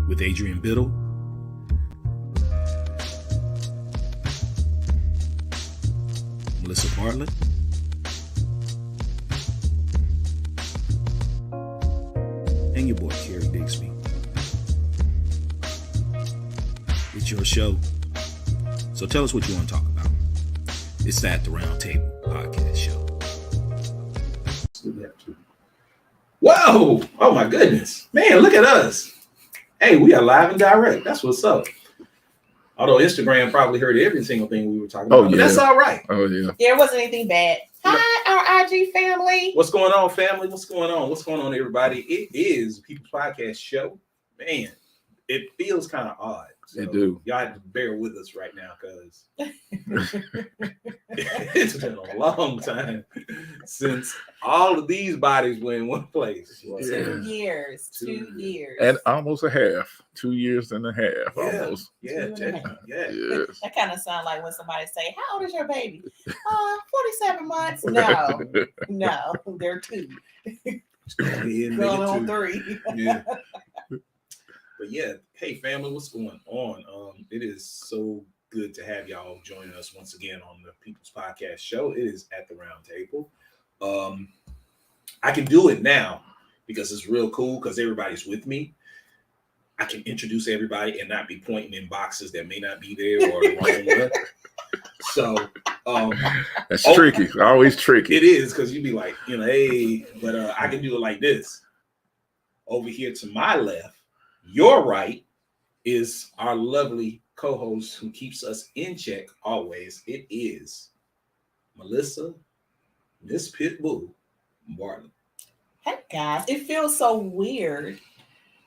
with Adrian Biddle. Melissa Bartlett. And your boy, Kerry Bixby. It's your show. So tell us what you want to talk about. It's the At the Round Table podcast show. Whoa! Oh my goodness. Man, look at us. Hey, we are live and direct. That's what's up. Although Instagram probably heard every single thing we were talking about. But that's all right. Oh, yeah. There wasn't anything bad. Hi, our IG family. What's going on, family? What's going on? What's going on, everybody? It is People's Podcast Show. Man, it feels kind of odd. So It do. Y'all have to bear with us right now because it's been a long time since all of these bodies were in one place. 2 years. 2 years. And almost a half. 2 years and a half, Yeah. almost. Yeah, Yeah. Yes. That kind of sounds like when somebody say, "How old is your baby?" 47 months. No, they're 2. Going on 3. Yeah. But yeah, hey family, what's going on? It is so good to have y'all joining us once again on the People's Podcast Show. It is At the Round Table. I can do it now because it's real cool because everybody's with me. I can introduce everybody and not be pointing in boxes that may not be there or the wrong one. So That's tricky. Always tricky. it is because you'd be like, hey, but I can do it like this. Over here to my left, your right, is our lovely co-host who keeps us in check always. It is Melissa, Miss Pitbull Bartlett. Hey guys, it feels so weird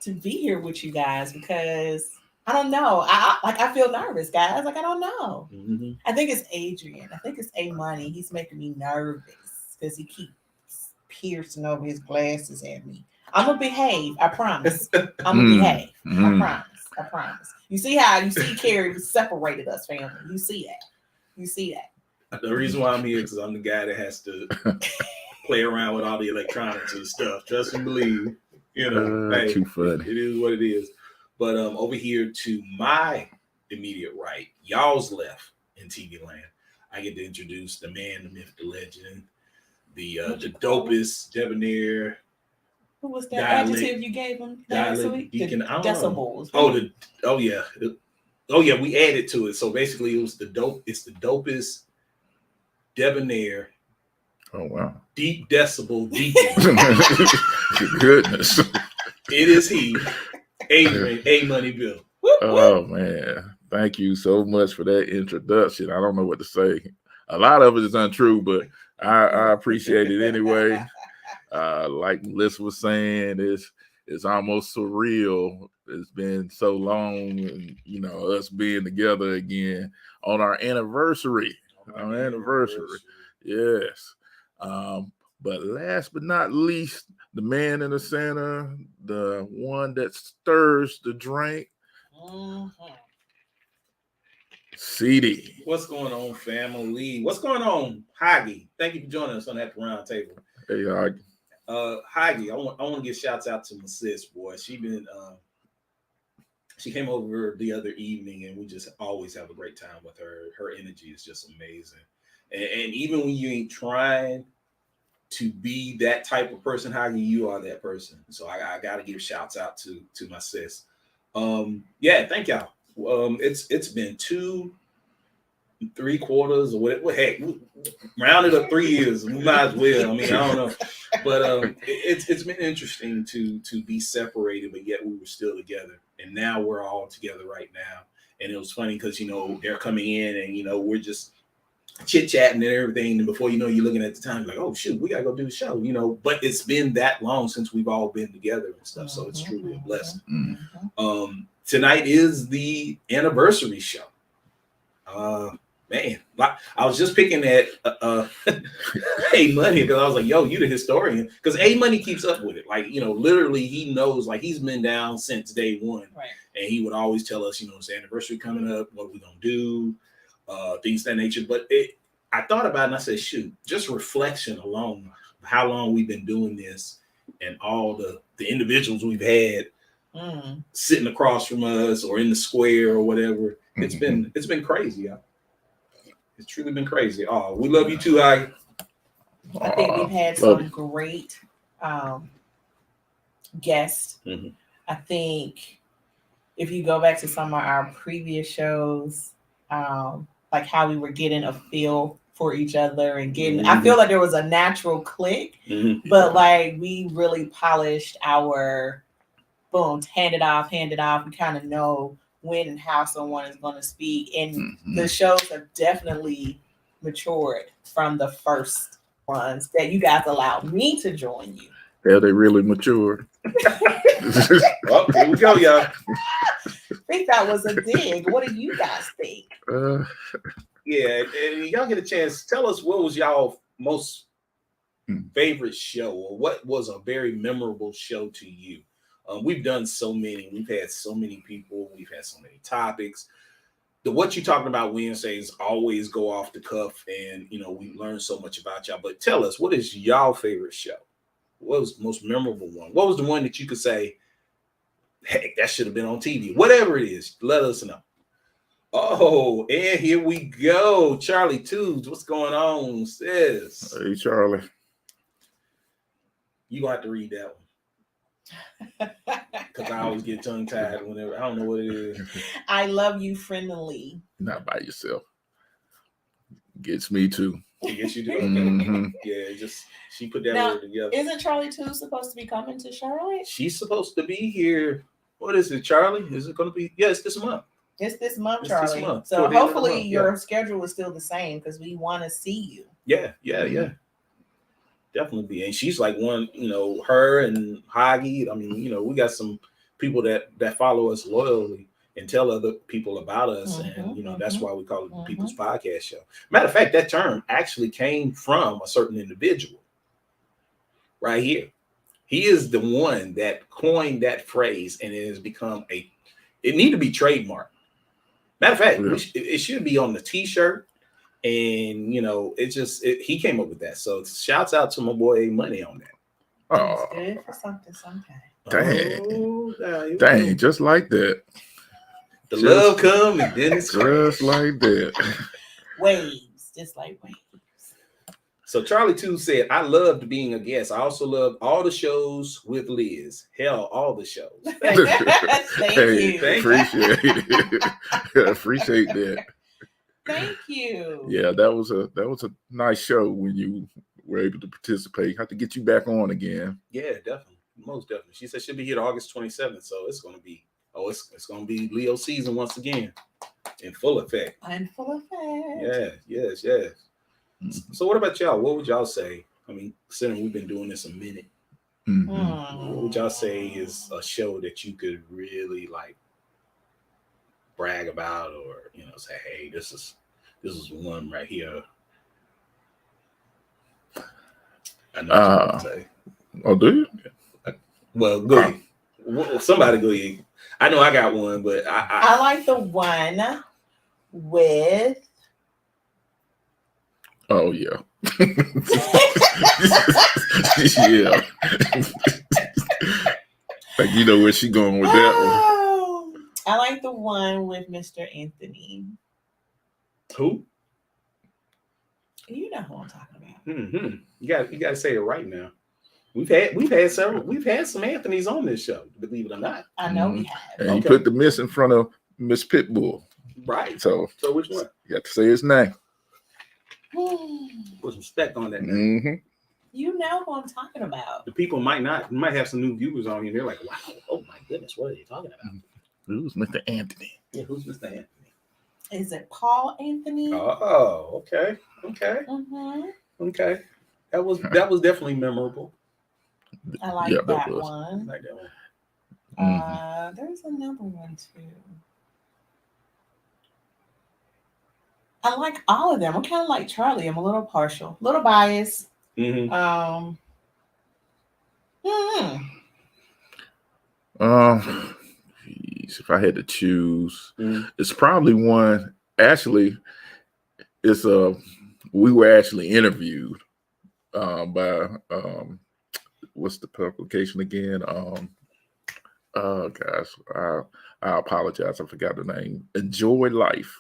to be here with you guys because I don't know. I feel nervous, guys. Like I don't know. Mm-hmm. I think it's Adrian. I think it's A Money. He's making me nervous because he keeps piercing over his glasses at me. I'm gonna behave. I promise. I'm gonna behave. I promise. You see Kerry separated us, family. You see that. The reason why I'm here is because I'm the guy that has to play around with all the electronics and stuff. Trust and believe. Hey, Too funny. it is what it is. But over here to my immediate right, y'all's left in TV land, I get to introduce the man, the myth, the legend, the dopest debonair. Who was that Dialect- adjective you gave him last dialect week? deacon, The I don't know. decibels. Oh yeah, we added to it. So basically, it was the dope. It's the dopest debonair, Oh, wow. deep decibel deacon. Goodness. It is he, Adrian A Money Bill. Oh, man. Thank you so much for that introduction. I don't know what to say. A lot of it is untrue, but I appreciate it anyway. Like Melissa was saying, it's almost surreal. It's been so long, and us being together again on our anniversary. Yes. But last but not least, the man in the center, the one that stirs the drink, CD. What's going on, family? What's going on, Haggy? Thank you for joining us on At the Round Table. Hey, Haggy, I want to give shouts out to my sis, boy. She came over the other evening, and we just always have a great time with her. Her energy is just amazing, and even when you ain't trying to be that type of person, Haggy, you are that person. So I got to give shouts out to my sis. Yeah, thank y'all. It's been 2 3/4 or whatever. Heck, round it up 3 years. We might as well. I mean, I don't know, but it's been interesting to be separated, but yet we were still together, and now we're all together right now. And it was funny because they're coming in, and we're just chit chatting and everything, and before you know, you're looking at the time like, oh shoot, we gotta go do the show. But it's been that long since we've all been together and stuff, so it's truly a blessing. Tonight is the anniversary show. Man, I was just picking at A Money because I was like, yo, you the historian. Because A Money keeps up with it. Like, literally he knows, like he's been down since day one. Right. And he would always tell us, it's the anniversary coming up, what are we gonna do? Things of that nature. But I thought about it and I said, shoot, just reflection alone, how long we've been doing this and all the individuals we've had sitting across from us or in the square or whatever. It's been crazy. Y'all. It's truly been crazy. Oh, we love you too, Ike. I think we've had some great guests. I think if you go back to some of our previous shows, like how we were getting a feel for each other and getting, I feel like there was a natural click, but like we really polished our hand it off. We kind of know when and how someone is going to speak. And the shows have definitely matured from the first ones that you guys allowed me to join you. Yeah, they really matured. Well, here we go, y'all. I think that was a dig. What do you guys think? Yeah, and y'all get a chance. Tell us what was y'all most favorite show, or what was a very memorable show to you. We've done so many. We've had so many people. We've had so many topics. What you talking about Wednesdays always go off the cuff, and we learn so much about y'all. But tell us, what is y'all favorite show? What was the most memorable one? What was the one that you could say, heck, that should have been on TV? Whatever it is, let us know. Oh, and here we go. Charlie Tubes, what's going on, sis? Hey, Charlie. You gonna have to read that one. Because I always get tongue-tied whenever. I don't know what it is. I love you friendly. Not by yourself. Gets me too. It gets you to Yeah, just she put that word together. Isn't Charlie too supposed to be coming to Charlotte? She's supposed to be here. What is it, Charlie? Is it going to be? Yeah, it's this month. It's this month, Charlie. This month. So hopefully your schedule is still the same because we want to see you. Yeah. Definitely be. And she's like one, her and Hagi. I mean, we got some people that follow us loyally and tell other people about us. And, that's why we call it the People's Podcast Show. Matter of fact, that term actually came from a certain individual right here. He is the one that coined that phrase, and it has become it need to be trademarked. Matter of fact, it should be on the T-shirt. And he came up with that. So shouts out to my boy Money on that. Oh, it's good for something sometime. Dang, just like that. The love come and then it's just like that. Waves, just like waves. So Charlie too said, I loved being a guest. I also loved all the shows with Liz. Hell, all the shows. Thank you. Appreciate it. Appreciate that. Thank you. Yeah, that was a nice show when you were able to participate. Have to get you back on again. Yeah, definitely. Most definitely. She said she'll be here August 27th. So it's gonna be Leo season once again. In full effect. Yes. So what about y'all? What would y'all say? I mean, considering we've been doing this a minute, what would y'all say is a show that you could really like brag about, or say, hey, this is one right here? I know what you're gonna say. Oh, do you? Well, go ahead. Somebody go ahead. I know I got one, but I like the one with. Oh yeah. Yeah. Like where she going with that one. I like the one with Mr. Anthony. Who? You know who I'm talking about. Mm-hmm. You got to say it right now. We've had some Anthonys on this show, believe it or not. I know we have. And you put the Miss in front of Miss Pitbull. Right. So which one? You have to say his name. Put some respect on that. You know who I'm talking about. The people might have some new viewers on here. They're like, wow, oh my goodness, what are you talking about? Who's Mr. Anthony? Yeah, who's Mr. Anthony? Is it Paul Anthony? Oh, okay. Okay. That was definitely memorable. I like that one. I like that one. There's another one too. I like all of them. I'm kind of like Charlie. I'm a little partial, a little biased. If I had to choose, it's probably one. Actually, it's we were actually interviewed by what's the publication again? Oh gosh, I apologize. I forgot the name. Enjoy Life.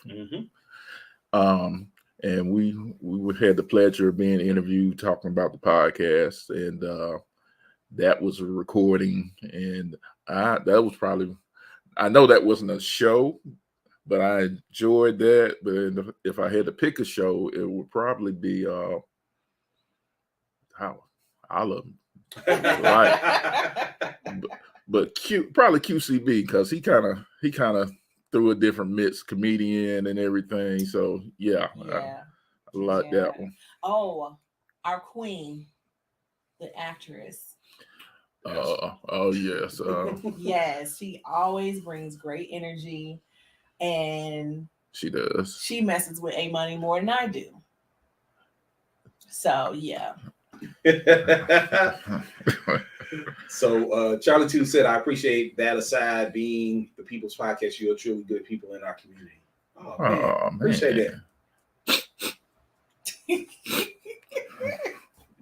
And we had the pleasure of being interviewed talking about the podcast, and that was a recording, and that was probably, I know that wasn't a show, but I enjoyed that. But if I had to pick a show, it would probably be how I love him. Right. But probably QCB, because he kind of threw a different mix, comedian and everything. So yeah. I like that one. Oh, our queen, the actress. Oh yes. Yes, she always brings great energy, and she does. She messes with A Money more than I do. So yeah. So Charlie 2 said, I appreciate that aside being the People's Podcast. You're truly good people in our community. Oh man. Appreciate that.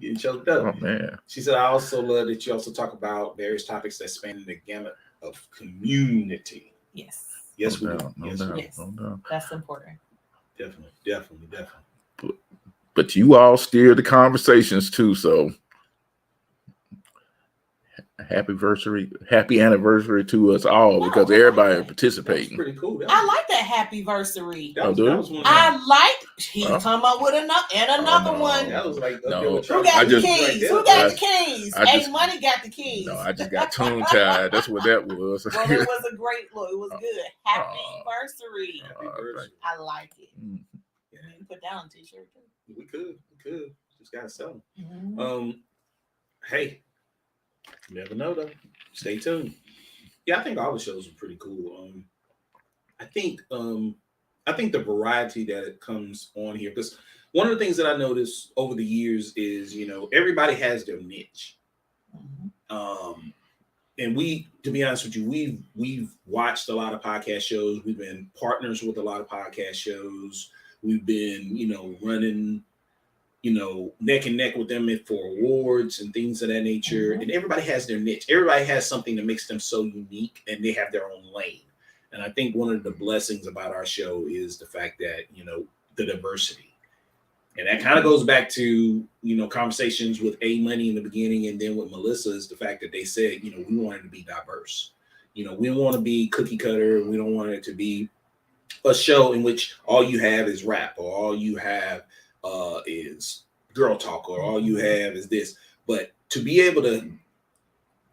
Getting choked up. Oh man. She said, I also love that you also talk about various topics that span the gamut of community. Yes. Yes, no we doubt, do. no Yes, doubt, we do. No doubt. That's important. Definitely. But you all steer the conversations too, so happy anniversary to us all, because everybody participating. Pretty cool. I like that happy anniversary. He come up with another one. That was like, no, who got the keys? Who got the keys? A Money got the keys. No, I just got tongue tied. That's what that was. Well, it was a great look. It was good. Happy anniversary. I like it. Yeah. You put that on a t-shirt too. We could. Just gotta sell them. Mm-hmm. Hey, you never know though. Stay tuned. Yeah, I think all the shows are pretty cool. I think the variety that comes on here, because one of the things that I noticed over the years is, everybody has their niche. And to be honest with you, we've watched a lot of podcast shows. We've been partners with a lot of podcast shows. We've been, running, neck and neck with them for awards and things of that nature. And everybody has their niche. Everybody has something that makes them so unique, and they have their own lane. And I think one of the blessings about our show is the fact that, the diversity. And that kind of goes back to, conversations with A Money in the beginning, and then with Melissa, is the fact that they said, we want it to be diverse. We don't want to be cookie cutter. We don't want it to be a show in which all you have is rap, or all you have is girl talk, or all you have is this. But to be able to,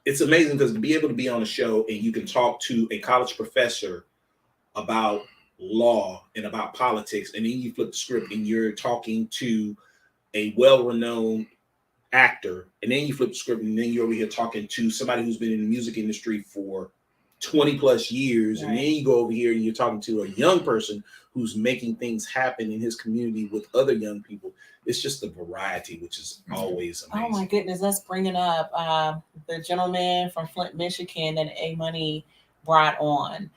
it's amazing, because to be able to be on a show and you can talk to a college professor about law and about politics, and then you flip the script and you're talking to a well-renowned actor, and then you flip the script and then you're over here talking to somebody who's been in the music industry for 20 plus years, right. And then you go over here and you're talking to a young person who's making things happen in his community with other young people. It's just the variety, which is always amazing. Oh my goodness, let's bring it up. The gentleman from Flint, Michigan that A Money brought on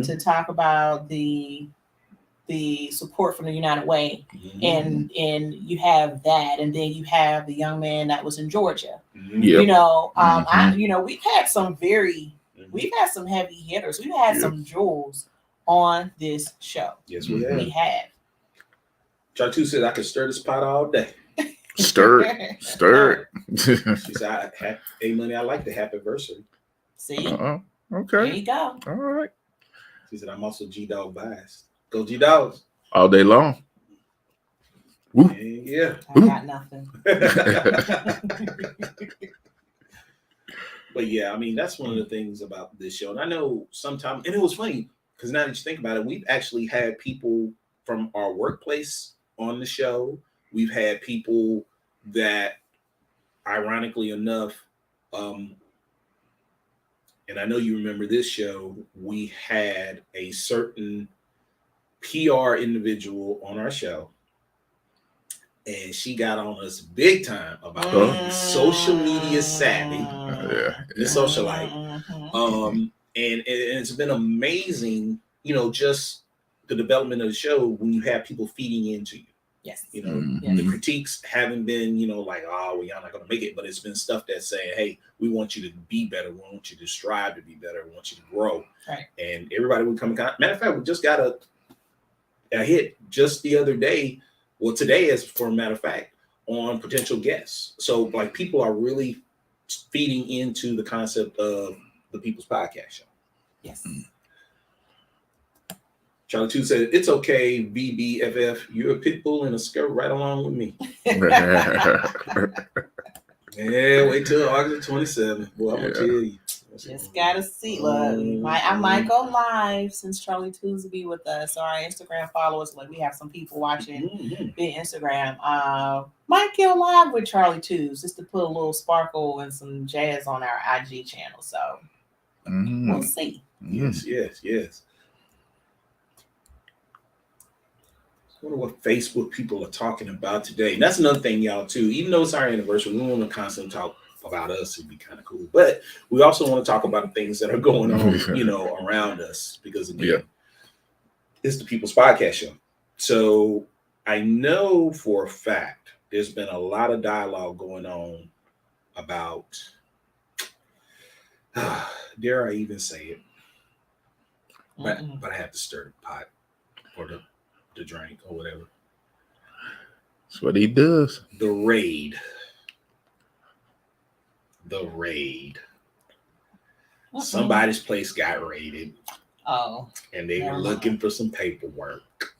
to talk about the support from the United Way. And you have that, and then you have the young man that was in Georgia. We've had some we've had some heavy hitters. We've had some jewels on this show. Yes, we have. We have. Chartu said I could stir this pot all day. Stir it. She said, A Money, I like the happy anniversary. See? Okay. There you go. All right. She said, I'm also G-Dog biased. Go G-Dogs. All day long. Woo. Yeah. I got nothing. But yeah, I mean, that's one of the things about this show. And I know sometimes, and it was funny, because now that you think about it, we've actually had people from our workplace on the show. We've had people that, ironically enough, and I know you remember this show, we had a certain PR individial on our show, and she got on us big time about being social media savvy, the socialite. And it's been amazing, just the development of the show when you have people feeding into you. Yes. You know, Mhm. the critiques haven't been, like, oh, well, y'all not gonna make it, but it's been stuff that's saying, hey, we want you to be better, we want you to strive to be better, we want you to grow. Right. And everybody would come in contact. Matter of fact, we just got a hit just the other day. Well, today, as for a matter of fact, on potential guests. So like people are really feeding into the concept of the People's Podcast Show. Yes. Charlie 2 said, it's okay, BBFF. You're a pit bull in a skirt right along with me. Yeah, wait till August 27th. Boy, I'm going to tell you. Just gotta see. Look, I might go live since Charlie 2's will be with us. So our Instagram followers, like we have some people watching via Instagram. Might go live with Charlie 2's just to put a little sparkle and some jazz on our IG channel. So we'll see. Yes. I wonder what Facebook people are talking about today. And that's another thing, y'all, too. Even though it's our anniversary, we want to constantly talk about us. It'd be kind of cool. But we also want to talk about the things that are going on, around us. Because, again, it's the People's Podcast Show. So I know for a fact there's been a lot of dialogue going on about, dare I even say it, but I have to stir the pot or the drink or whatever. That's what he does. The raid. Somebody's place got raided. Oh. And they were looking for some paperwork.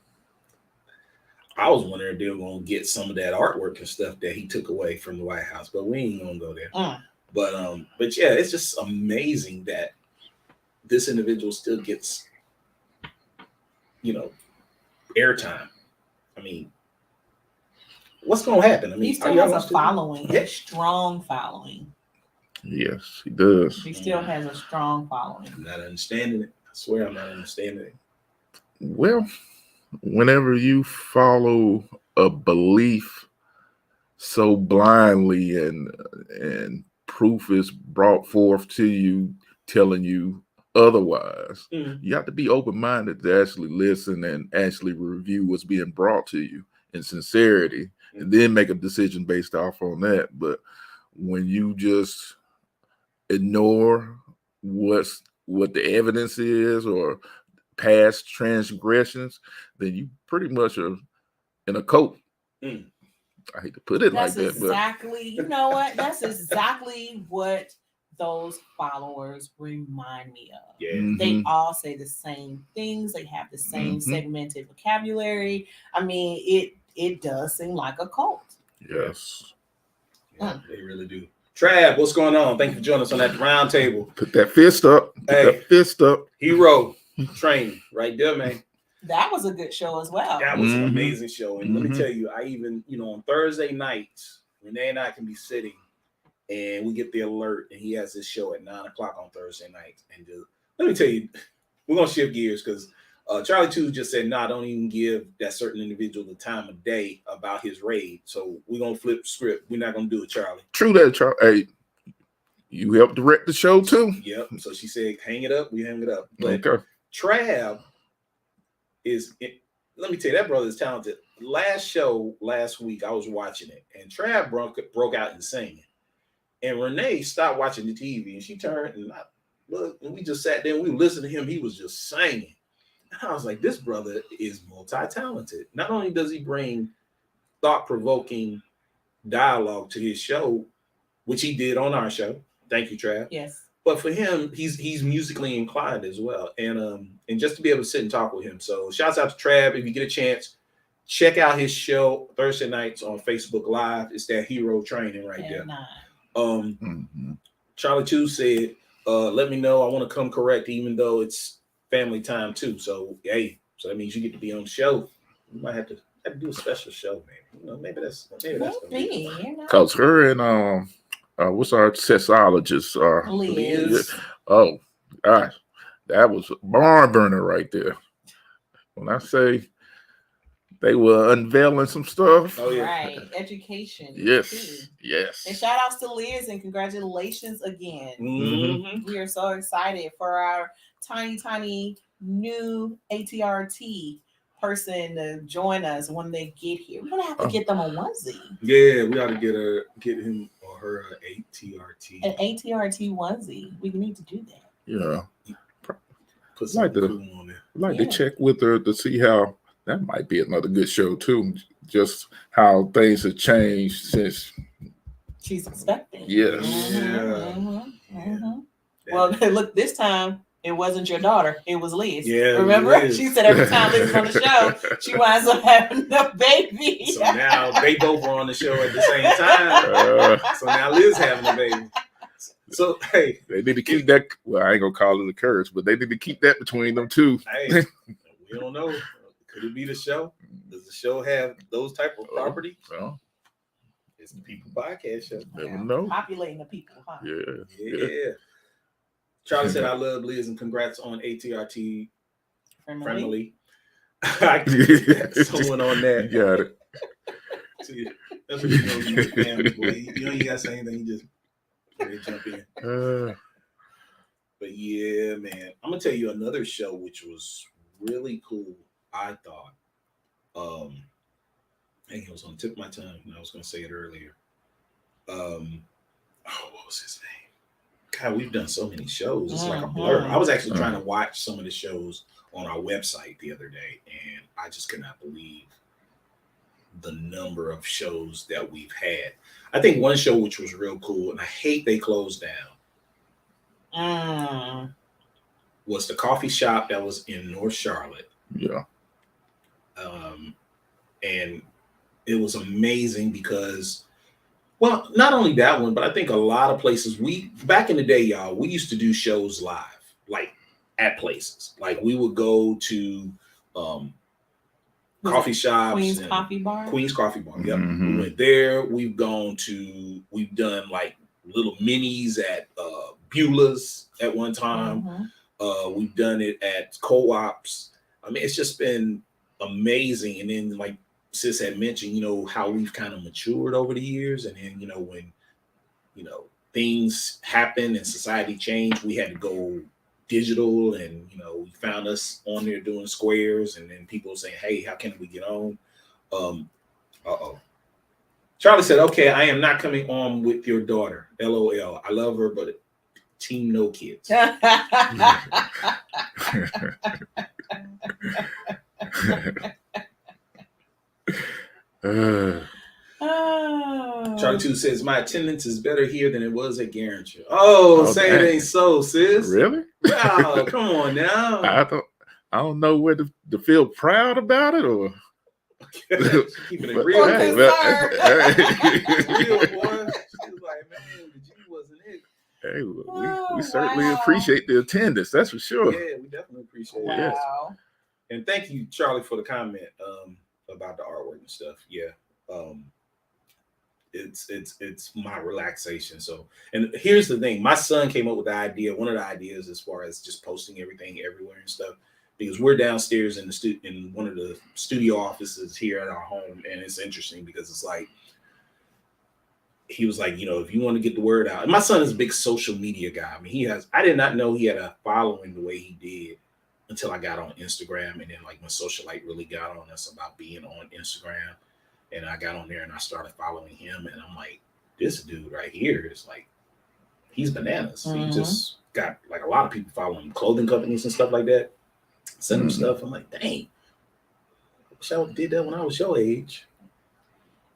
I was wondering if they were going to get some of that artwork and stuff that he took away from the White House, but we ain't going to go there. But yeah, it's just amazing that this individual still gets, airtime. I mean, what's going to happen? I mean, he still has a following, a strong following. Yes, he does. He still has a strong following. I'm not understanding it. I swear I'm not understanding it. Well, whenever you follow a belief so blindly and proof is brought forth to you telling you otherwise, you have to be open-minded to actually listen and actually review what's being brought to you in sincerity and then make a decision based off on that. But when you just ignore what the evidence is or past transgressions, then you pretty much are in a cult. I hate to put it like that, exactly, you know what? That's exactly what those followers remind me of. Yeah. They all say the same things. They have the same segmented vocabulary. I mean, it does seem like a cult. Yes. Yeah, they really do. Trav, what's going on? Thank you for joining us on that round table. Put that fist up. Put that fist up. Hero training right there, man. That was a good show as well. That was an amazing show. And let me tell you, I even, on Thursday nights, Renee and I can be sitting and we get the alert and he has his show at 9:00 on Thursday nights. And let me tell you, we're going to shift gears because Charlie 2 just said, don't even give that certain individual the time of day about his raid. So we're going to flip the script. We're not going to do it, Charlie. True that, Charlie. Hey, you helped direct the show too? Yep. So she said, hang it up. We hang it up. But okay. Trav let me tell you, that brother is talented. Last week, I was watching it, and Trav broke out in singing. And Renee stopped watching the TV, and she turned and we just sat there and we listened to him. He was just singing. And I was like, this brother is multi-talented. Not only does he bring thought-provoking dialogue to his show, which he did on our show. Thank you, Trav. Yes. But for him, he's musically inclined as well. And just to be able to sit and talk with him. So shouts out to Trav. If you get a chance, check out his show Thursday nights on Facebook Live. It's that hero training right there. Charlie 2 said, let me know. I want to come correct, even though it's family time too. So so that means you get to be on the show. You might have to do a special show, maybe. Maybe that's because her and what's our sexologist? Liz. Oh gosh, that was a barn burner right there. When I say they were unveiling some stuff. Oh, yeah. Right. Education. Yes. Too. Yes. And shout outs to Liz and congratulations again. We are so excited for our tiny new ATRT person to join us when they get here. We're gonna have to get them a onesie. Yeah, we ought to get him or her an ATRT. An ATRT onesie. We need to do that. Yeah. Put something cool on there. I'd like to check with her to see how that might be another good show too. Just how things have changed since she's expecting. Yes. Well, look, this time it wasn't your daughter, it was Liz. Yeah. Remember? Liz. She said every time Liz is on the show, she winds up having a baby. So now they both were on the show at the same time. So now Liz having a baby. So hey, they need to keep that. Well, I ain't gonna call it a curse, but they need to keep that between them two. Hey, we don't know. Could it be the show? Does the show have those type of properties? Well, it's the People Podcast Show. Never know. Populating the people, huh? Yeah. Charlie said, "I love Liz and congrats on ATRT friendly." I got someone on that. You got it. See, that's what you know. You family, boy. You know you got to say anything. You just ready to jump in. But yeah, man, I'm gonna tell you another show which was really cool. I thought, it was on the tip of my tongue, and I was gonna say it earlier. What was his name? God, we've done so many shows. It's like a blur. I was actually trying to watch some of the shows on our website the other day, and I just could not believe the number of shows that we've had. I think one show which was real cool, and I hate they closed down, was the coffee shop that was in North Charlotte. Yeah. And it was amazing because, well, not only that one, but I think a lot of places back in the day, y'all, we used to do shows live, like at places. Like we would go to coffee shops. Queen's Coffee Bar. Queen's Coffee Bar. Yep. We went there. We've done like little minis at Beulah's at one time. We've done it at co-ops. I mean, it's just been amazing. And then, like Sis had mentioned, you know, how we've kind of matured over the years. And then, you know, when, you know, things happen and society changed, we had to go digital, and, you know, we found us on there doing squares, and then people saying, hey, how can we get on? Charlie said, okay, I am not coming on with your daughter. LOL. I love her, but team no kids. Charlie 2 says, my attendance is better here than it was at Garringer. Say it ain't so, sis. Really? Wow, come on now. I don't know whether to feel proud about it or keeping it real. Real, boy. She was like, man, the G wasn't it. Hey, we certainly appreciate the attendance. That's for sure. Yeah, we definitely appreciate it. Yes. And thank you, Charlie, for the comment about the artwork and stuff. Yeah. It's my relaxation. So, and here's the thing, my son came up with the idea, one of the ideas as far as just posting everything everywhere and stuff, because we're downstairs in one of the studio offices here at our home. And it's interesting because it's like, he was like, you know, if you want to get the word out, and my son is a big social media guy. I mean, I did not know he had a following the way he did until I got on Instagram. And then like when Socialite really got on us about being on Instagram, and I got on there and I started following him, and I'm like, this dude right here is like, he's bananas. He just got like a lot of people following clothing companies and stuff like that. Send him stuff. I'm like, dang, I wish I did that when I was your age.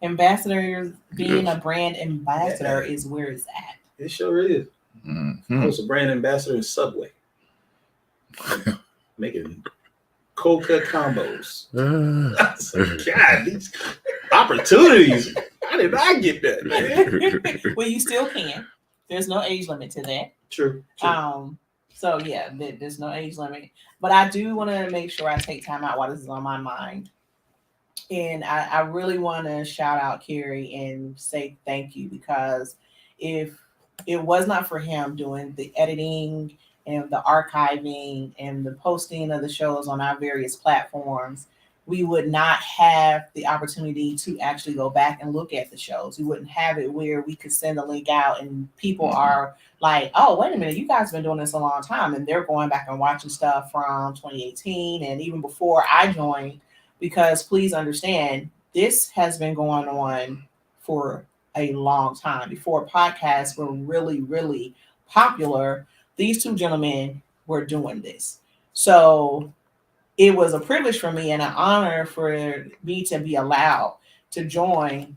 Ambassadors, being a brand ambassador is where it's at. It sure is. I was a brand ambassador in Subway. Making cold cut combos. I was like, God, these opportunities. How did I get that, man? Well, you still can. There's no age limit to that. True. So yeah, there's no age limit. But I do want to make sure I take time out while this is on my mind. And I really want to shout out Carrie and say thank you, because if it was not for him doing the editing and the archiving and the posting of the shows on our various platforms, we would not have the opportunity to actually go back and look at the shows. We wouldn't have it where we could send a link out and people are like, oh, wait a minute, you guys have been doing this a long time. And they're going back and watching stuff from 2018 and even before I joined. because please understand, this has been going on for a long time. Before podcasts were really, really popular, these two gentlemen were doing this. So it was a privilege for me and an honor for me to be allowed to join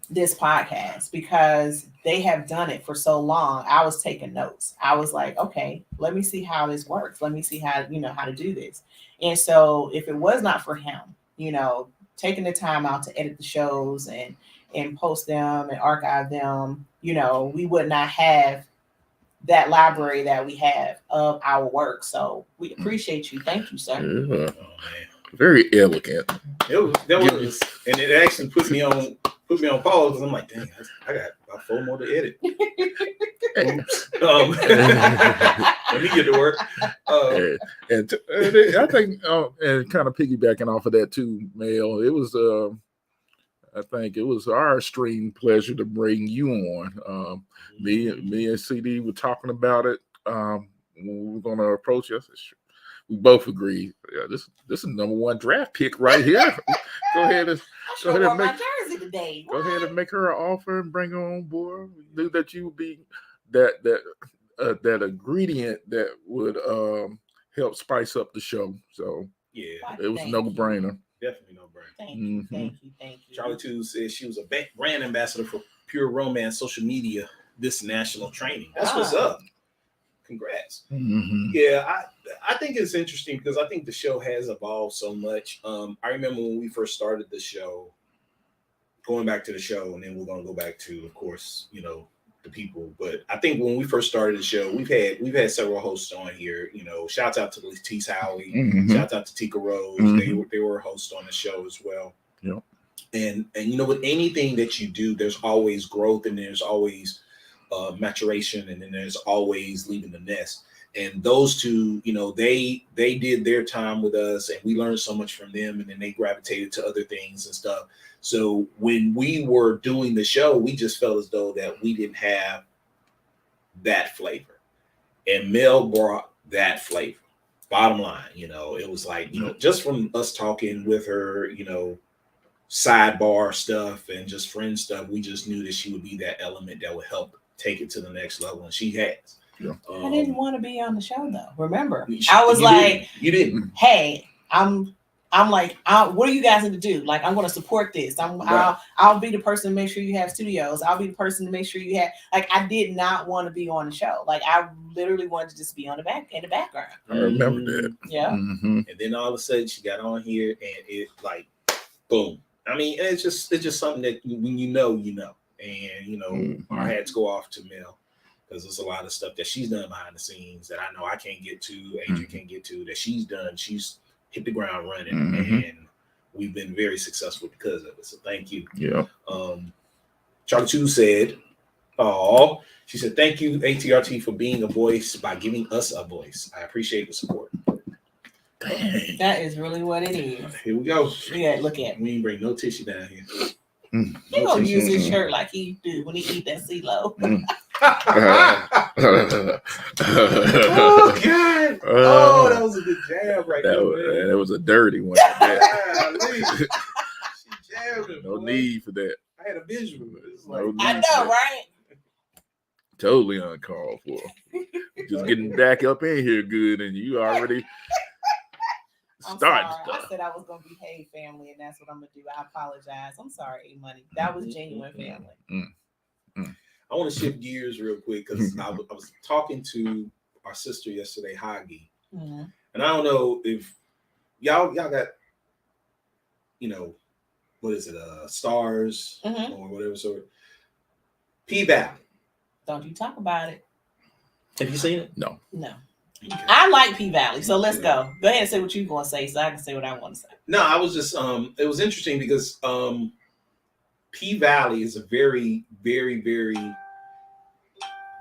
this podcast because they have done it for so long. I was taking notes. I was like, okay, let me see how this works. Let me see how, how to do this. And so if it was not for him, taking the time out to edit the shows and post them and archive them, we would not have that library that we have of our work. So we appreciate you. Thank you, sir. Yeah. Very elegant. And it actually put me on pause because I'm like, dang, I got about 4 more to edit. Oops. Let me get to work. And I think, and kind of piggybacking off of that too, Mel, it was, I think it was our extreme pleasure to bring you on. Me and CD were talking about it when we were going to approach us. We both agreed. Yeah, this is #1 draft pick right here. Go ahead and my jersey today. Go ahead and make her an offer and bring her on board. We knew that you would be that ingredient that would help spice up the show. So yeah, it was no brainer. Definitely no brainer. Thank you. Charlie 2 says she was a brand ambassador for Pure Romance social media this national training. That's what's up. Congrats. Yeah, I think it's interesting because I think the show has evolved so much. I remember when we first started the show, going back to the show, and then we're going to go back to, of course, the people. But I think when we first started the show, we've had several hosts on here. Shouts out to Letice Howie, shouts out to Tika Rose. They were hosts on the show as well. Yeah. And with anything that you do, there's always growth and there's always maturation, and then there's always leaving the nest. And those two, they did their time with us, and we learned so much from them, and then they gravitated to other things and stuff. So when we were doing the show, we just felt as though that we didn't have that flavor, and Mel brought that flavor. Bottom line, it was like, just from us talking with her, sidebar stuff and just friend stuff, we just knew that she would be that element that would help take it to the next level, and she has. Yeah. I didn't want to be on the show though. Remember, you didn't. Hey, I'm like, what do you guys need to do? Like, I'm going to support this. I'll be the person to make sure you have studios. I'll be the person to make sure you have. Like, I did not want to be on the show. Like, I literally wanted to just be in the background. I remember that. Yeah. And then all of a sudden, she got on here, and it like, boom. I mean, it's just something that when you know, and our hats go off to Mel. Because there's a lot of stuff that she's done behind the scenes that I know I can't get to, Adrian can't get to, that she's done. She's hit the ground running, and we've been very successful because of it. So thank you. Yeah. Charlie 2 said, she said, thank you, ATRT, for being a voice by giving us a voice. I appreciate the support. Dang. That is really what it is. Here we go. Yeah, look at it. We ain't bring no tissue down here. He gonna use his shirt like he do when he eat that CeeLo. Oh God! That was a good jab right there. That was a dirty one. She jabbed him. No need for that. I had a visual. I know, right? Totally uncalled for. Just getting back up in here good, and you already starting stuff. I said I was gonna behave, family, and that's what I'm gonna do. I apologize. I'm sorry, A-Money. That was genuine, family. I want to shift gears real quick because I was talking to our sister yesterday, Hagi, and I don't know if y'all got, what is it, stars or whatever sort. P-Valley. Don't you talk about it? Have you seen it? No. Okay. I like P-Valley, so let's go. Go ahead and say what you're gonna say, so I can say what I want to say. No, I was just it was interesting because P-Valley is a very, very, very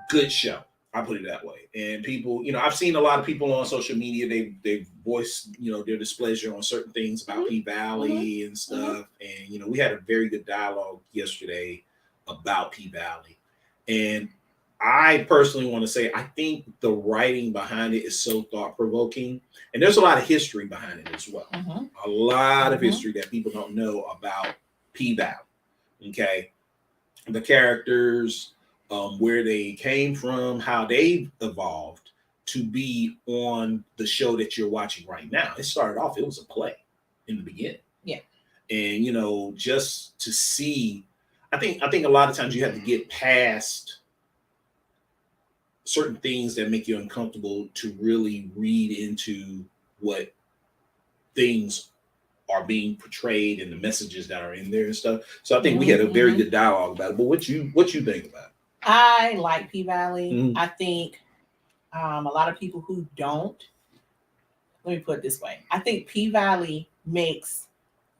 good show. I put it that way. And people, I've seen a lot of people on social media, they've voiced, their displeasure on certain things about P-Valley and stuff. And, we had a very good dialogue yesterday about P-Valley. And I personally want to say I think the writing behind it is so thought provoking, and there's a lot of history behind it as well. A lot of history that people don't know about P-Valley. Okay, the characters, where they came from, how they've evolved to be on the show that you're watching right now. It started off; it was a play in the beginning. Yeah, and just to see, I think a lot of times you have to get past certain things that make you uncomfortable to really read into what things are being portrayed and the messages that are in there and stuff. So I think we had a very good dialogue about it. But what you think about it? I like P-Valley. I think a lot of people who don't, let me put it this way. I think P-Valley makes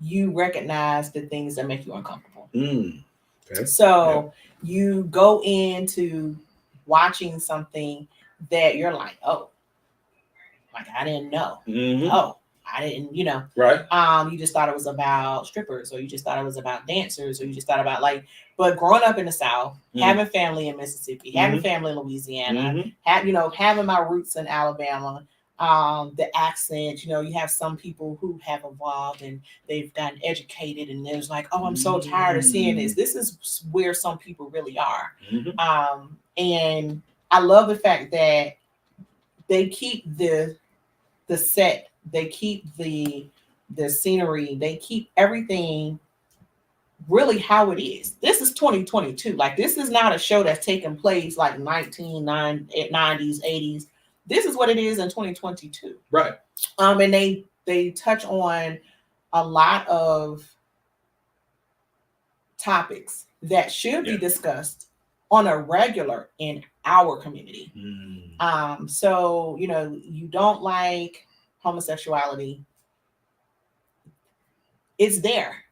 you recognize the things that make you uncomfortable. Okay. So you go into watching something that you're like, oh, like I didn't know. Oh, I didn't, Right. You just thought it was about strippers, or you just thought it was about dancers, or you just thought about but growing up in the South, having family in Mississippi, having family in Louisiana, having my roots in Alabama, the accent, you have some people who have evolved and they've gotten educated, and there's like, oh, I'm so tired of seeing this. This is where some people really are. And I love the fact that they keep the set, they keep the scenery, they keep everything really how it is. This is 2022. Like, this is not a show that's taking place like 1990s, 80s. This is what it is in 2022. Right. And they touch on a lot of topics that should be discussed on a regular in our community. So, you don't like homosexuality, it's there.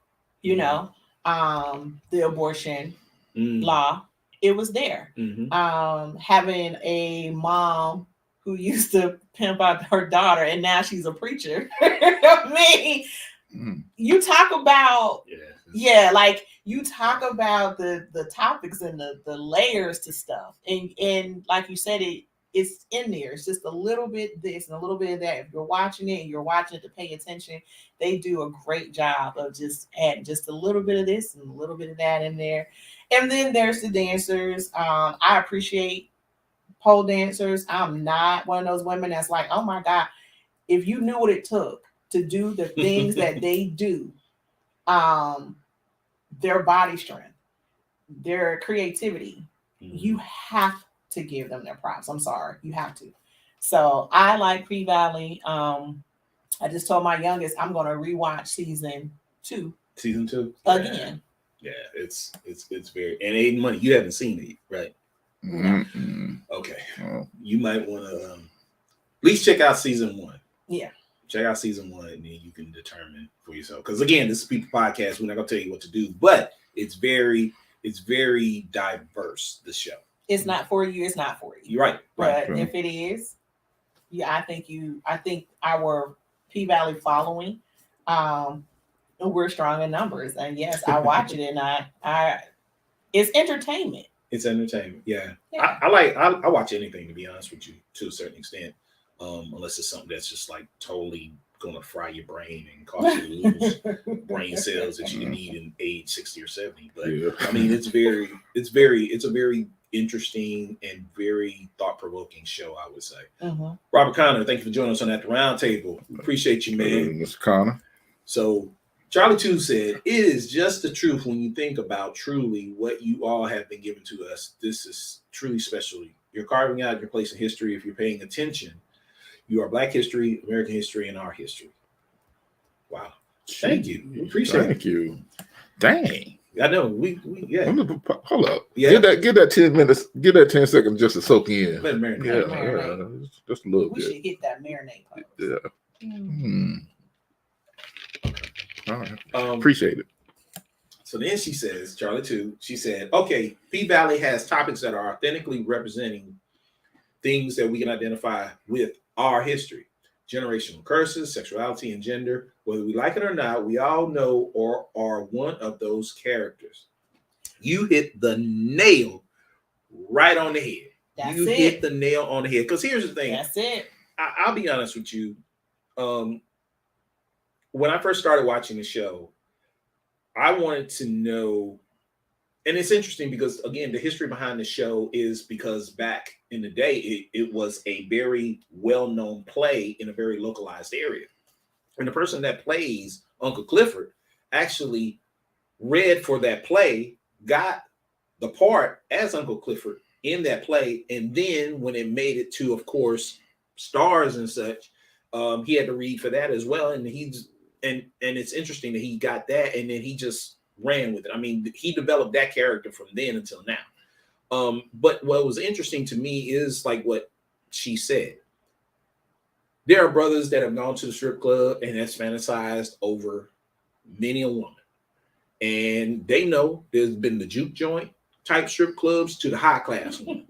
The abortion law, it was there. Having a mom who used to pimp out her daughter and now she's a preacher. You talk about like you talk about the topics and the layers to stuff, and like you said, it's in there. It's just a little bit this and a little bit of that. If you're watching it and you're watching it to pay attention, they do a great job of just adding just a little bit of this and a little bit of that in there. And then there's the dancers. I appreciate pole dancers. I'm not one of those women that's like, oh my God, if you knew what it took to do the things that they do, their body strength, their creativity, you have to give them their props. I'm sorry, you have to. So I like P-Valley. I just told my youngest I'm going to rewatch season 2. Season 2 again. Yeah, it's very, and Aiden Money, you haven't seen it, right? Okay, you might want to at least check out season 1. Yeah. Check out season 1, and then you can determine for yourself. Because again, this is People Podcast. We're not gonna tell you what to do, but it's very diverse. The show. It's not for you. It's not for you. You're right. But if it is, I think our P-Valley following, we're strong in numbers. And yes, I watch it, and I it's entertainment. It's entertainment. Yeah. I watch anything, to be honest with you, to a certain extent. Unless it's something that's just like totally gonna fry your brain and cause you to lose brain cells that you need in age 60 or 70. But I mean, it's a very interesting and very thought-provoking show, I would say. Robert Connor, thank you for joining us on At the Round Table. We appreciate you, man. Mr. Connor. So Charlie 2 said, it is just the truth when you think about truly what you all have been given to us. This is truly special. You're carving out your place in history if you're paying attention. You are Black history, American history, and our history. Wow. Thank you. We appreciate it. Thank you. Dang. I know. We hold up. Yeah. Get that 10 minutes, get that 10 seconds just to soak in. Let it marinate. Just a little we bit. Should hit that marinate part. Yeah. All right. Appreciate it. So then she says, Charlie 2, she said, okay, P-Valley has topics that are authentically representing things that we can identify with our history. Generational curses, sexuality, and gender. Whether we like it or not, we all know or are one of those characters. You hit the nail right on the head. That's you it. hit the nail on the head. Because here's the thing. That's it. I'll be honest with you. When I first started watching the show, I wanted to know, and it's interesting because, again, the history behind the show is because back in the day, it was a very well-known play in a very localized area. And the person that plays Uncle Clifford actually read for that play, got the part as Uncle Clifford in that play, and then when it made it to, of course, stars and such, he had to read for that as well. And and it's interesting that he got that, and then he just ran with it. I mean, he developed that character from then until now. But what was interesting to me is like what she said. There are brothers that have gone to the strip club and has fantasized over many a woman. And they know there's been the juke joint type strip clubs to the high class ones.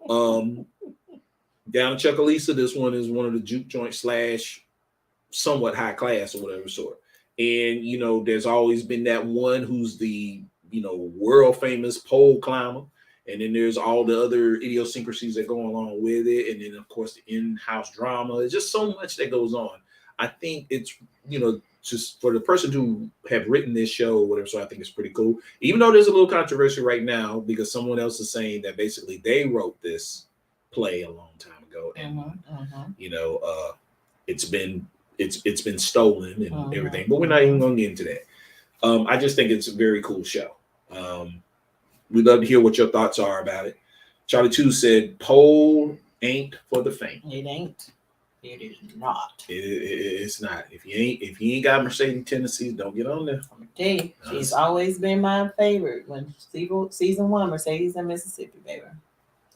Down in Chuckalisa, this one is one of the juke joint / somewhat high class or whatever sort. And, you know, there's always been that one who's the, you know, world famous pole climber. And then there's all the other idiosyncrasies that go along with it. And then, of course, the in-house drama. There's just so much that goes on. I think it's, you know, just for the person who have written this show or whatever, so I think it's pretty cool. Even though there's a little controversy right now because someone else is saying that basically they wrote this play a long time ago. And, you know, it's been stolen and everything. But we're not even going to get into that. I just think it's a very cool show. We'd love to hear what your thoughts are about it. Charlie 2 said, "Pole ain't for the faint." It ain't. It is not. It's not. If you ain't got Mercedes Tennessees, don't get on there. I'm gonna tell you, she's always been my favorite. When season 1, Mercedes and Mississippi, baby.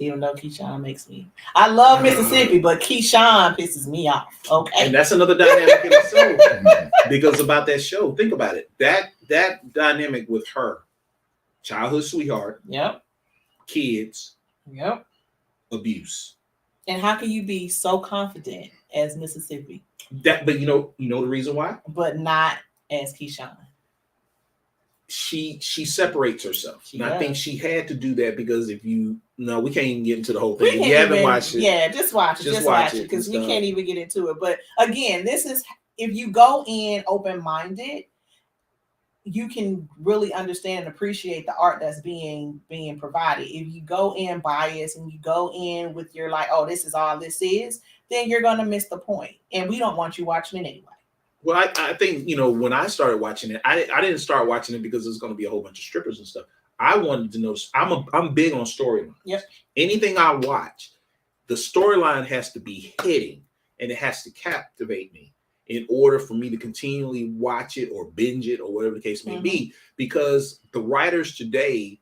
Even though Keyshawn makes me, I love Mississippi, but Keyshawn pisses me off. Okay, and that's another dynamic in itself. Because about that show, think about it. That dynamic with her, childhood sweetheart. Yep. Kids. Yep. Abuse. And how can you be so confident as Mississippi? But you know the reason why? But not as Keyshawn. She separates herself. I think she had to do that because we can't even get into the whole thing. If you haven't watched it, yeah, just watch it. Just watch it because we can't even get into it. But again, this is if you go in open-minded, you can really understand and appreciate the art that's being provided. If you go in biased and you go in with your like, oh, this is all this is, then you're gonna miss the point. And we don't want you watching it anyway. Well, I think, when I started watching it, I didn't start watching it because there's going to be a whole bunch of strippers and stuff. I wanted to know. I'm big on storylines. Yep. Anything I watch, the storyline has to be hitting and it has to captivate me in order for me to continually watch it or binge it or whatever the case may be. Because the writers today,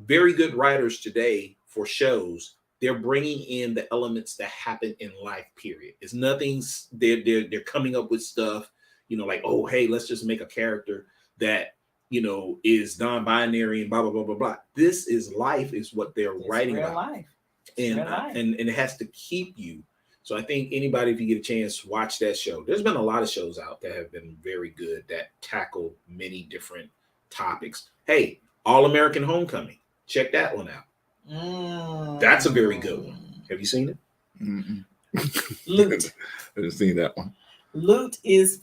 very good writers today for shows, they're bringing in the elements that happen in life. Period. It's nothing. They're coming up with stuff. Like, oh, hey, let's just make a character that, is non-binary and blah, blah, blah, blah, blah. This is life is what they're writing about. Life. And it has to keep you. So I think anybody, if you get a chance, watch that show. There's been a lot of shows out that have been very good that tackle many different topics. Hey, All American Homecoming. Check that one out. That's a very good one. Have you seen it? Loot. I haven't seen that one. Loot is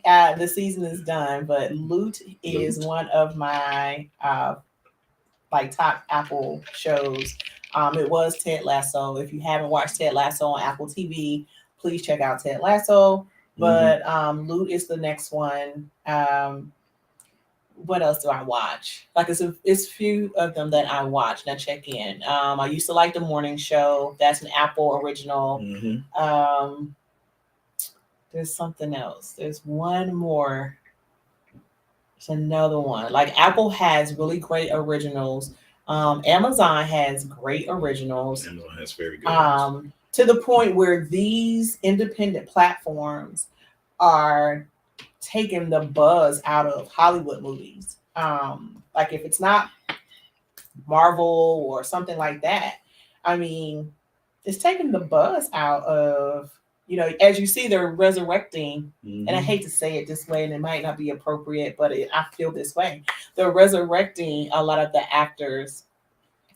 the season is done, but Loot is one of my top Apple shows. It was Ted Lasso. If you haven't watched Ted Lasso on Apple TV, please check out Ted Lasso. But Loot is the next one. What else do I watch? Like it's few of them that I watch and I check in. I used to like The Morning Show. That's an Apple original. There's something else. There's one more. There's another one. Like Apple has really great originals. Amazon has great originals. Amazon has very good to the point where these independent platforms are taking the buzz out of Hollywood movies. Like if it's not Marvel or something like that, I mean, it's taking the buzz out of, as you see, they're resurrecting, and I hate to say it this way, and it might not be appropriate, but I feel this way. They're resurrecting a lot of the actors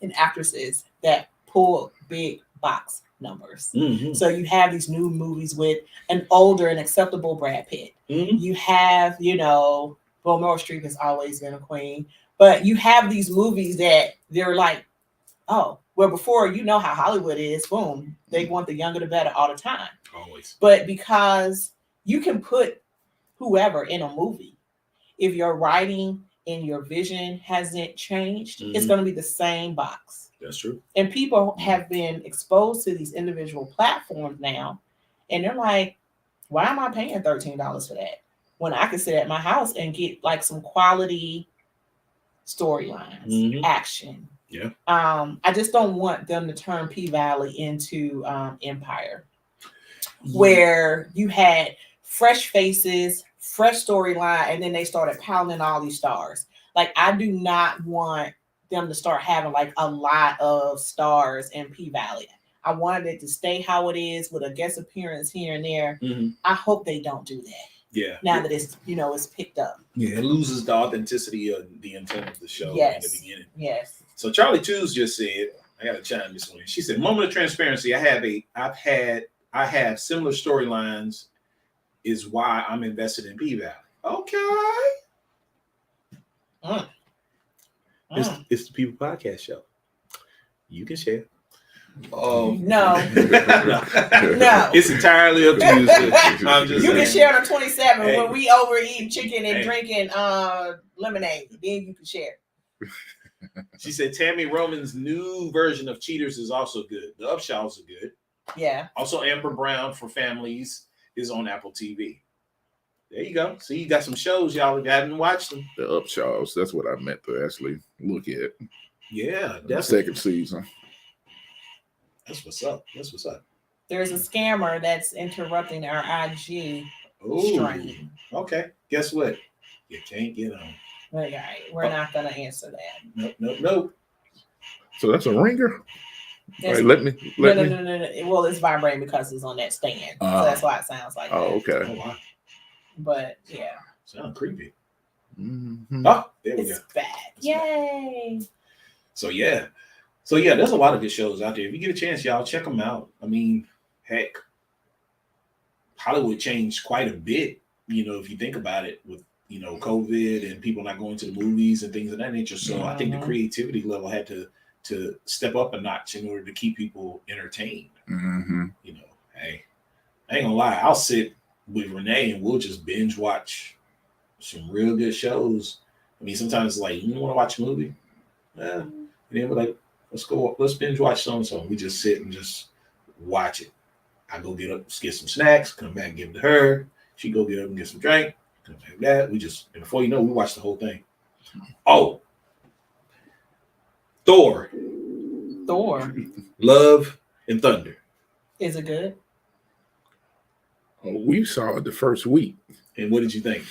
and actresses that pull big box numbers. Mhm. So you have these new movies with an older and acceptable Brad Pitt. Mhm. You have, well, Meryl Streep has always been a queen, but you have these movies that they're like, oh, well, before, how Hollywood is, boom, they want the younger the better all the time. Always. But because you can put whoever in a movie, if your writing and your vision hasn't changed, it's going to be the same box. That's true. And people have been exposed to these individual platforms now, and they're like, why am I paying $13 for that when I can sit at my house and get like some quality storylines, action? Yeah. I just don't want them to turn P-Valley into Empire, where you had fresh faces, fresh storyline, and then they started pounding all these stars. Like, I do not want them to start having like a lot of stars in P-Valley. I wanted it to stay how it is with a guest appearance here and there. I hope they don't do that. Yeah. Now that it's it's picked up. Yeah, it loses the authenticity of the intent of the show in the beginning. Yes. So Charlie Twos just said, I gotta chime this one in. She said, moment of transparency, I have similar storylines is why I'm invested in P-Valley. Okay. It's the People Podcast Show. You can share. No. No. It's entirely up to you. I'm just you saying. can share the 27 Hey. when we overeat chicken and Hey. drinking lemonade. Then you can share. She said Tammy Roman's new version of Cheaters is also good. The Upshaws are good. Yeah. Also, Amber Brown for Families is on Apple TV. There you go. See, you got some shows y'all haven't watched them. The Upshaws. That's what I meant to actually look at. Yeah, The definitely. second season. That's what's up. That's what's up. There's a scammer that's interrupting our IG stream. Okay. Guess what? You can't get on. Okay, we're not gonna answer that. Nope. So that's a ringer? There's- Right, let me. No. Well, it's vibrating because it's on that stand. So that's why it sounds like that. Oh, okay. Oh, wow. But yeah. Sound creepy. Mm-hmm. Oh, there we It's go. bad. Yay. So yeah, there's a lot of good shows out there. If you get a chance, y'all check them out. I mean, heck, Hollywood changed quite a bit. If you think about it, with COVID and people not going to the movies and things of that nature. So I think the creativity level had to step up a notch in order to keep people entertained. Hey, I ain't gonna lie, I'll sit with Renee and we'll just binge watch some real good shows. I mean, sometimes it's like, you want to watch a movie? Yeah. And then we're like, let's binge watch so-and-so. We just sit and just watch it. I go get up, get some snacks, come back and give it to her. She go get up and get some drink, come back with that. And before you know, we watch the whole thing. Oh, Thor. Love and Thunder. Is it good? We saw it the first week. And what did you think?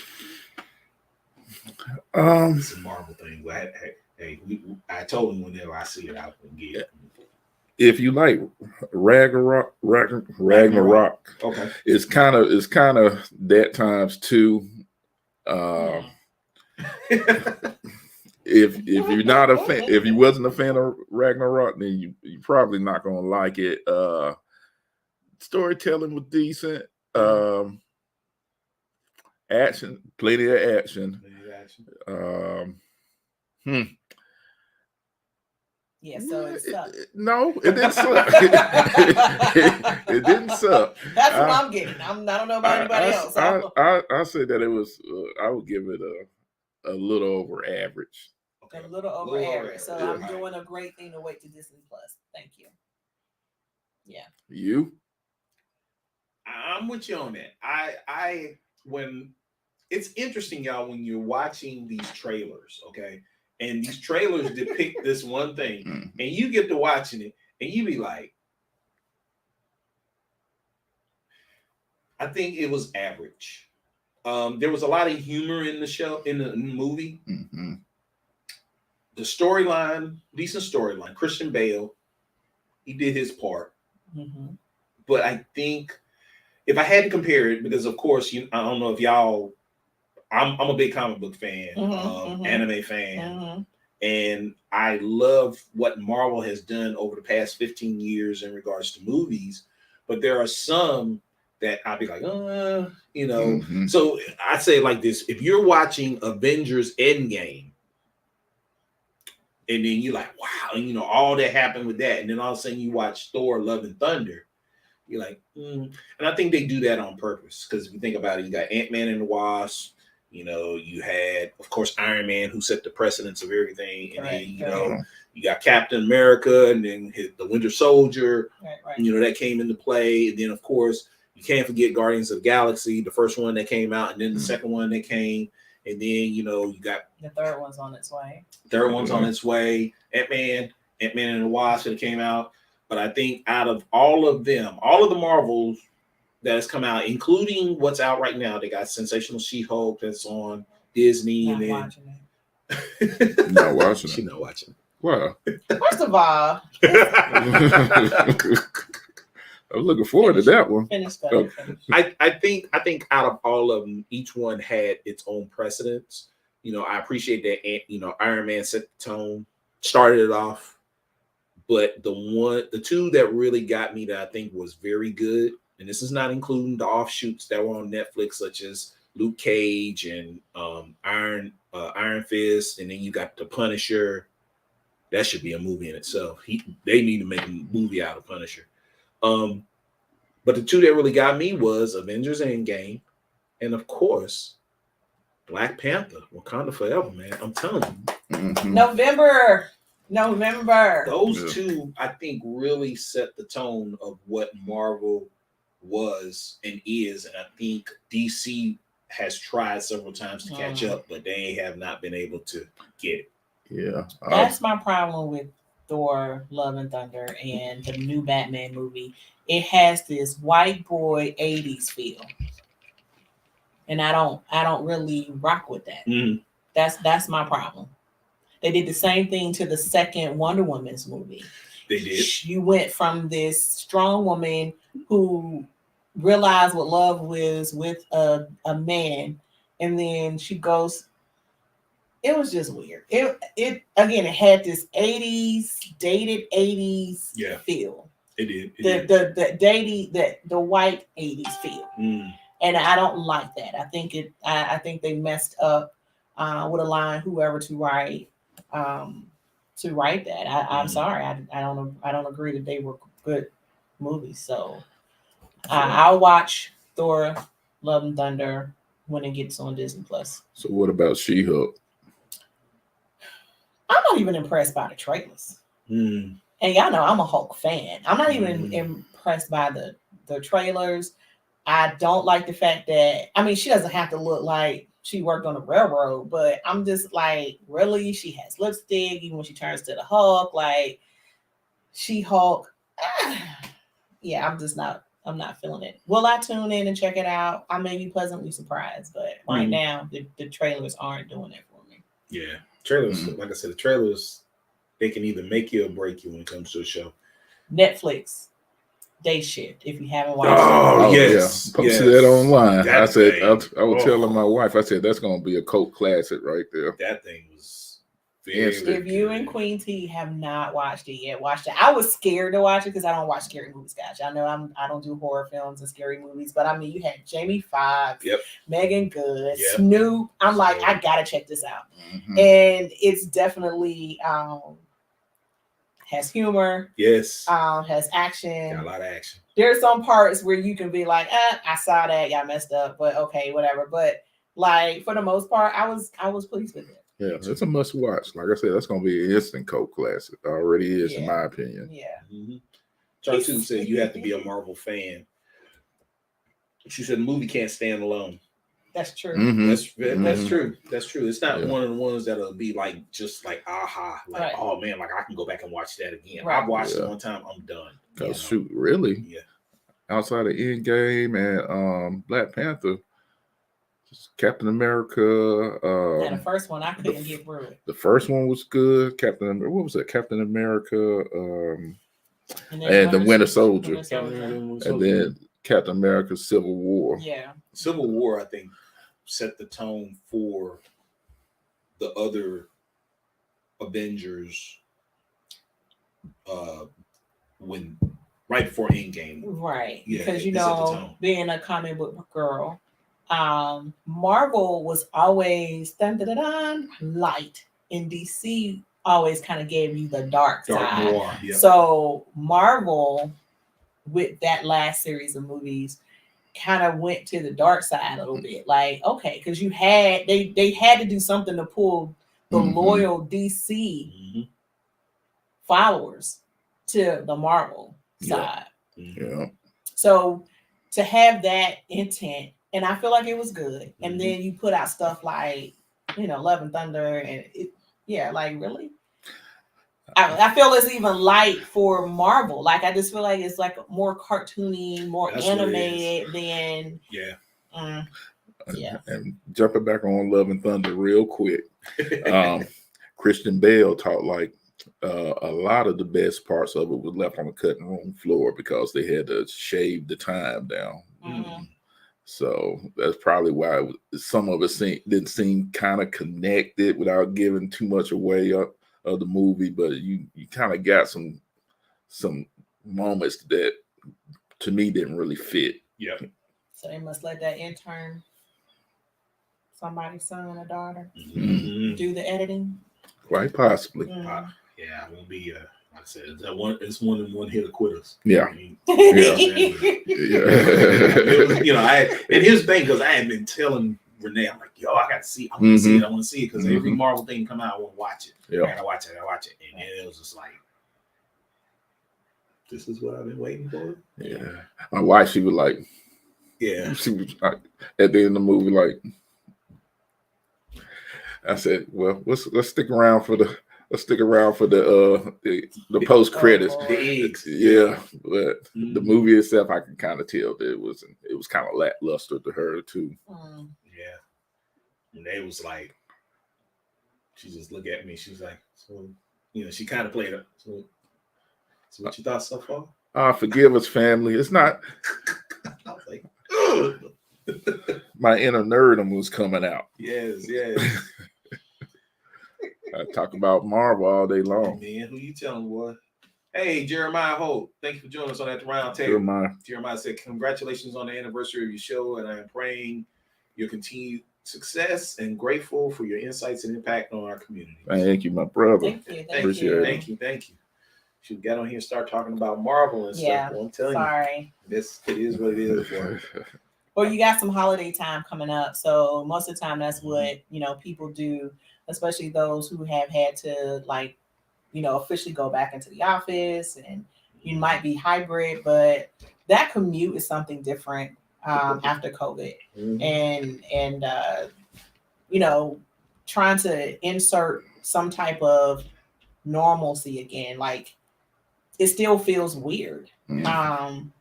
Um, It's a Marvel thing. I told him whenever I see it, I will get it. If you like Ragnarok, Okay. it's kind of that times two. If you're not a fan, if you wasn't a fan of Ragnarok, then you probably not gonna like it. Storytelling was decent. Action, plenty of action. Yeah, so it sucked. No, it didn't suck. It didn't suck. That's what I'm getting. I don't know about anybody else. I said that it was. I would give it a little over average. A little over average. So I'm doing a great thing to wait to Disney Plus. Thank you. Yeah. You? I'm with you on that. When it's interesting, y'all, when you're watching these trailers, okay, and these trailers depict this one thing, and you get to watching it, and you be like, I think it was average. There was a lot of humor in the show, in the movie. Mm-hmm. The storyline, decent storyline. Christian Bale, he did his part. Mm-hmm. But I think if I had to compare it, because of course, I don't know if y'all, I'm a big comic book fan, anime fan, And I love what Marvel has done over the past 15 years in regards to movies. But there are some that I'll be like, Mhm. So I say it like this: if you're watching Avengers Endgame, and then you're like, wow, and all that happened with that, and then all of a sudden you watch Thor: Love and Thunder, you're like, And I think they do that on purpose, because if you think about it, you got Ant-Man and the Wasp. You had, of course, Iron Man, who set the precedence of everything, and then you got Captain America, and then the Winter Soldier. Right. That came into play, and then of course you can't forget Guardians of the Galaxy, the first one that came out, and then the second one that came, and then you got the third one's on its way. on its way. Ant-Man and the Wasp that came out. But I think out of all of them, all of the Marvels that has come out, including what's out right now, they got Sensational She-Hulk that's on Disney. Not and then watching it. Not watching She's it. not watching it. Wow. First of all, I'm looking forward to that one. finish that. Okay. I think out of all of them, each one had its own precedence. I appreciate that. Iron Man set the tone, started it off, but the two that really got me that I think was very good, and this is not including the offshoots that were on Netflix, such as Luke Cage and Iron Fist, and then you got the Punisher. That should be a movie in itself. They need to make a movie out of Punisher. But the two that really got me was Avengers Endgame, and of course, Black Panther, Wakanda Forever, man. I'm telling you. Mhm. November. Those two, I think, really set the tone of what Marvel was and is. And I think DC has tried several times to catch up, but they have not been able to get it. Yeah. That's my problem with Thor: Love and Thunder and the new Batman movie. It has this white boy 80s feel. And I don't really rock with that. Mm. That's my problem. They did the same thing to the second Wonder Woman's movie. They did. You went from this strong woman who realized what love was with a man, and then she goes. It was just weird. It again, it had this 80s, dated 80s feel. It did. The dating, the white 80s feel. And I don't like that. I think they messed up with a line whoever to write that. I'm sorry. I don't agree that they were good movies. So I'll watch Thor: Love and Thunder when it gets on Disney Plus. So what about She-Hulk? I'm not even impressed by the trailers. And y'all know I'm a Hulk fan. I'm not even impressed by the trailers. I don't like the fact that, she doesn't have to look like she worked on a railroad, but I'm just like, really? She has lipstick, even when she turns to the Hulk, like She-Hulk. Yeah, I'm not feeling it. Will I tune in and check it out? I may be pleasantly surprised, but right now the trailers aren't doing it for me. Yeah. Trailers, like I said, the trailers, they can either make you or break you when it comes to a show. Netflix, Day Shift, if you haven't watched it. Yes. Posted that online. That I said, thing, I was telling my wife, I said, that's going to be a cult classic right there. That thing was if you and Queen T have not watched it yet, watch it. I was scared to watch it because I don't watch scary movies, guys. I know I don't do horror films and scary movies, but you had Jamie Foxx, Megan Good, Snoop. I'm like, I gotta check this out. And it's definitely has humor. Yes. Has action. Got a lot of action. There's some parts where you can be like, I saw that, y'all messed up, but okay, whatever. But like for the most part, I was pleased with it. Yeah, it's a must watch. Like I said, that's going to be an instant cult classic. It already is, in my opinion. Yeah. Charles said you have to be a Marvel fan. She said the movie can't stand alone. That's true. That's true. That's true. It's not one of the ones that'll be like just like aha, like oh man, like I can go back and watch that again. I've watched it one time, I'm done. Cause shoot, really? Yeah. Outside of Endgame and Black Panther, Captain America. The first one I couldn't get through it. The first one was good. What was it? Captain America, and the Winter Soldier, and then Captain America: Civil War. Yeah, Civil War, I think, set the tone for the other Avengers when right before Endgame. Right. Yeah, Because it set the tone. being a comic book girl, Marvel was always dun, dun, dun, dun, light, and DC always kind of gave you the dark side. Noir, yeah. So Marvel, with that last series of movies, kind of went to the dark side a little bit. Like, okay, because they had to do something to pull the loyal DC followers to the Marvel side. Yeah. So to have that intent, and I feel like it was good. And then you put out stuff like, Love and Thunder, and like really. I feel it's even light for Marvel. Like I just feel like it's like more cartoony, more animated than And jumping back on Love and Thunder real quick, Christian Bale taught like a lot of the best parts of it was left on the cutting room floor because they had to shave the time down. So that's probably why some of it didn't seem kind of connected without giving too much away of the movie. But you kind of got some moments that to me didn't really fit. Yeah. So they must let that intern, somebody's son or daughter, do the editing. Quite possibly. Yeah, it won't be. Like I said, it's one hit of quitters. Yeah. I mean, and here's the thing, because I had been telling Renee, I'm like, yo, I got to see. I want to see it. I want to see it because every Marvel thing come out, I want to watch it. Yeah. I gotta watch it. And then it was just like, this is what I've been waiting for. Yeah. My wife, she was like, she was like, at the end of the movie, like, I said, well, let's stick around for the post credits. The eggs. Yeah, but the movie itself, I can kind of tell that it was kind of lackluster to her too. Yeah, and they was like, she just looked at me. She was like, so she kind of played it. So what you thought so far? Forgive us, family. It's not. I was like, my inner nerdum was coming out. Yes. I talk about Marvel all day long. Man, who you telling, boy? Hey, Jeremiah Holt, thank you for joining us on At the Round Table. Jeremiah said, congratulations on the anniversary of your show, and I am praying your continued success and grateful for your insights and impact on our community. Thank you, my brother. Thank you. Thank you. Should get on here and start talking about Marvel and stuff. Well, I'm telling you. It is what it is. Well, you got some holiday time coming up, so most of the time that's what people do, especially those who have had to officially go back into the office, and you might be hybrid, but that commute is something different after COVID, and trying to insert some type of normalcy again, like it still feels weird, and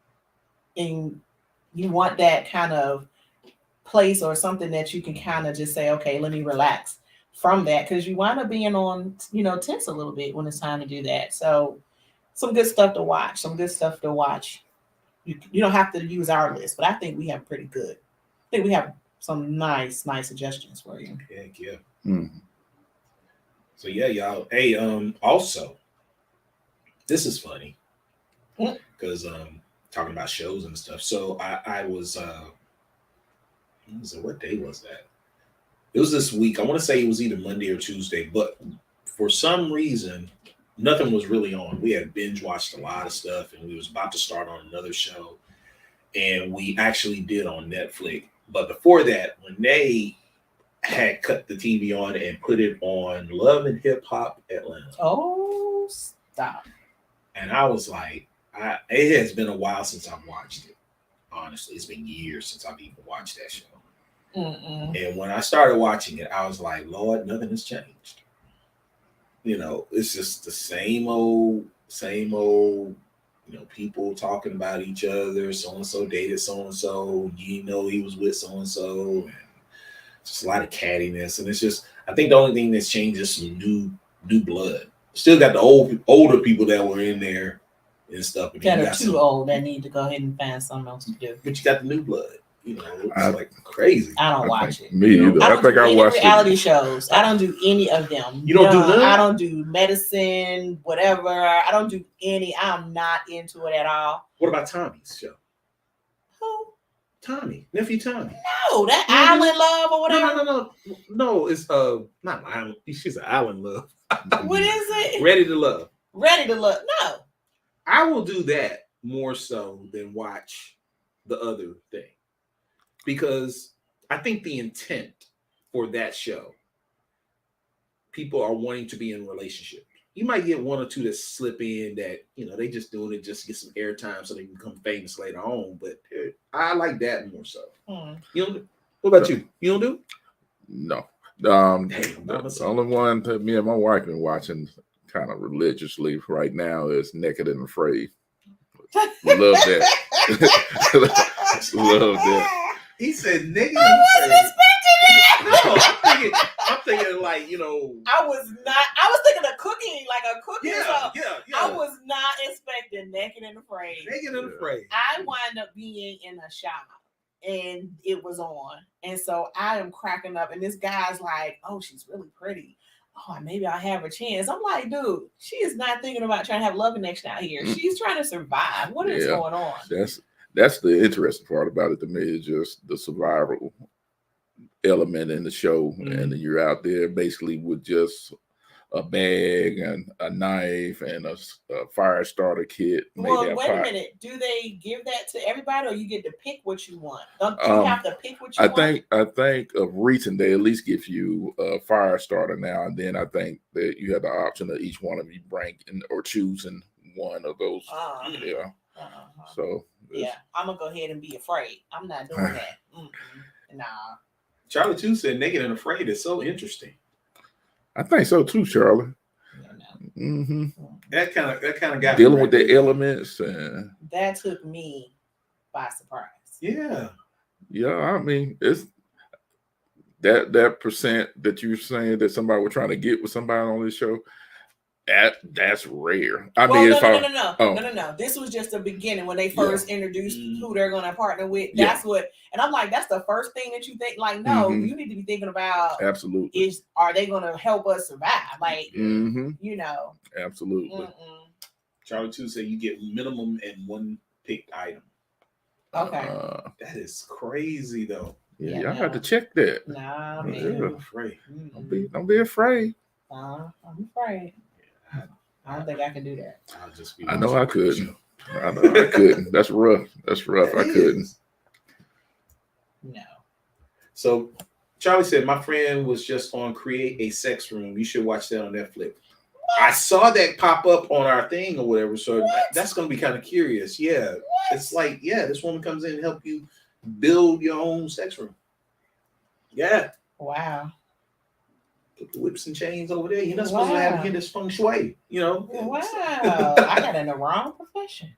you want that kind of place or something that you can kind of just say, okay, let me relax from that, because you wind up being on, tense a little bit when it's time to do that. So some good stuff to watch. You don't have to use our list, but I think we have pretty good. I think we have some nice suggestions for you. Heck yeah. So yeah, y'all. Hey, also, this is funny because talking about shows and stuff. So I was what day was that? It was this week. I want to say it was either Monday or Tuesday, but for some reason, nothing was really on. We had binge watched a lot of stuff, and we was about to start on another show, and we actually did on Netflix. But before that, Renee had cut the TV on and put it on Love and Hip Hop Atlanta. Oh, stop. And I was like, it has been a while since I've watched it. Honestly, it's been years since I've even watched that show. And when I started watching it, I was like, Lord, nothing has changed. It's just the same old, people talking about each other. So-and-so dated so-and-so. He was with so-and-so. And just a lot of cattiness. And it's just, I think the only thing that's changed is some new blood. Still got the older people that were in there and stuff. That are too old that need to go ahead and find something else to do. But you got the new blood. you know, looks like crazy. I don't watch it. Me either. I I don't think do I any watched reality it. shows. I don't do any of them. You don't do none? I don't do medicine, whatever. I don't do any. I'm not into it at all. What about Tommy's show? Who? Tommy, nephew Tommy. No, that Island Love or whatever. No. It's not Island. She's an Island Love. What is it? Ready to Love. Ready to Love. No. I will do that more so than watch the other thing, because I think the intent for that show, people are wanting to be in a relationship. You might get one or two that slip in that, you know, they just doing it just to get some airtime so they can become famous later on. But I like that more so. You know, what about you? You don't do? No. The only one that me and my wife been watching kind of religiously right now is Naked and Afraid. Love that. Love that. He said Naked and Afraid. No, I'm thinking like, you know. I was thinking of cooking, like a cooking show. Yeah. I was not expecting Naked and Afraid. Naked and Afraid. I wound up being in a shop and it was on. And so I am cracking up. And this guy's like, oh, she's really pretty. Oh, maybe I'll have a chance. I'm like, dude, she is not thinking about trying to have love connection out here. She's trying to survive. What is going on? That's the interesting part about it to me, is just the survival element in the show. And you're out there basically with just a bag and a knife and a fire starter kit. Well, wait a minute. Do they give that to everybody, or you get to pick what you want? Don't you have to pick what you want? I think of recent, they at least give you a fire starter now, and then I think that you have the option of each one of you bring or choosing one of those. So yeah, I'm gonna go ahead and be afraid. I'm not doing that. Nah. Charlie too said Naked and Afraid is so interesting. I think so too, Charlie. That kind of got dealing with the elements, and that took me by surprise. Yeah. I mean, it's that percent that you're saying that somebody was trying to get with somebody on this show. That's rare. No. This was just the beginning when they first introduced who they're going to partner with. That's what, and I'm like, that's the first thing that you think. Like, no, you need to be thinking about absolutely. Are they going to help us survive? Like, you know, absolutely. Charlie too said you get minimum and one picked item. Okay, that is crazy though. Yeah, I had to check that. Nah, I'm afraid. Don't be afraid. I'm afraid. I don't think I can do that. I know I couldn't. I know I couldn't. That's rough. I couldn't. No. So Charlie said, my friend was just on Create a Sex Room. You should watch that on Netflix. I saw that pop up on our thing or whatever. So that's going to be kind of curious. Yeah. It's like, this woman comes in and help you build your own sex room. Yeah. Wow. Put the whips and chains over there. You're not supposed to have this feng shui, you know. Wow. I got in the wrong profession.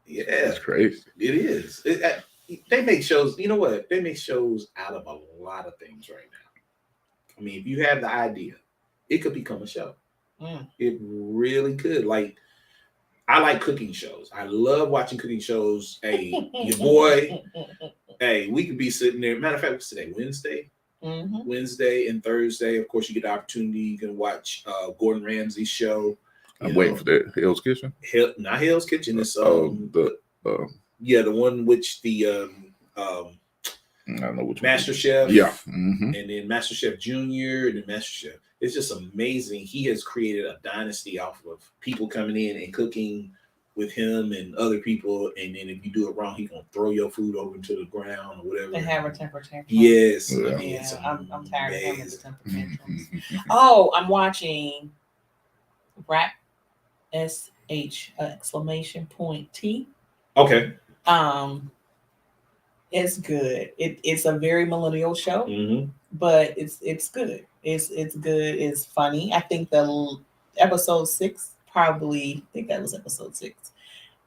Yeah. That's crazy. It is. They make shows, you know what? They make shows out of a lot of things right now. I mean, if you have the idea, it could become a show. It really could. Like, I like cooking shows. I love watching cooking shows. Hey, your boy. Hey, we could be sitting there. Matter of fact, what's today? Wednesday? Wednesday and Thursday. Of course, you get the opportunity. You can watch Gordon Ramsay's show. I'm waiting for that. Hell's Kitchen? Not Hell's Kitchen. It's the one which the I don't know which Master Chef. Yeah. And then Master Chef Junior and then Master Chef. It's just amazing. He has created a dynasty off of people coming in and cooking with him and other people. And then if you do it wrong, he's gonna throw your food over into the ground or whatever. And have a temper tantrum. Yes. Yeah. I'm tired of having the temper tantrums. Oh, I'm watching Rap SH exclamation point T. Okay. It's good. It's a very millennial show, but it's good. It's good. It's funny. I think the episode 6, probably, I think that was episode 6,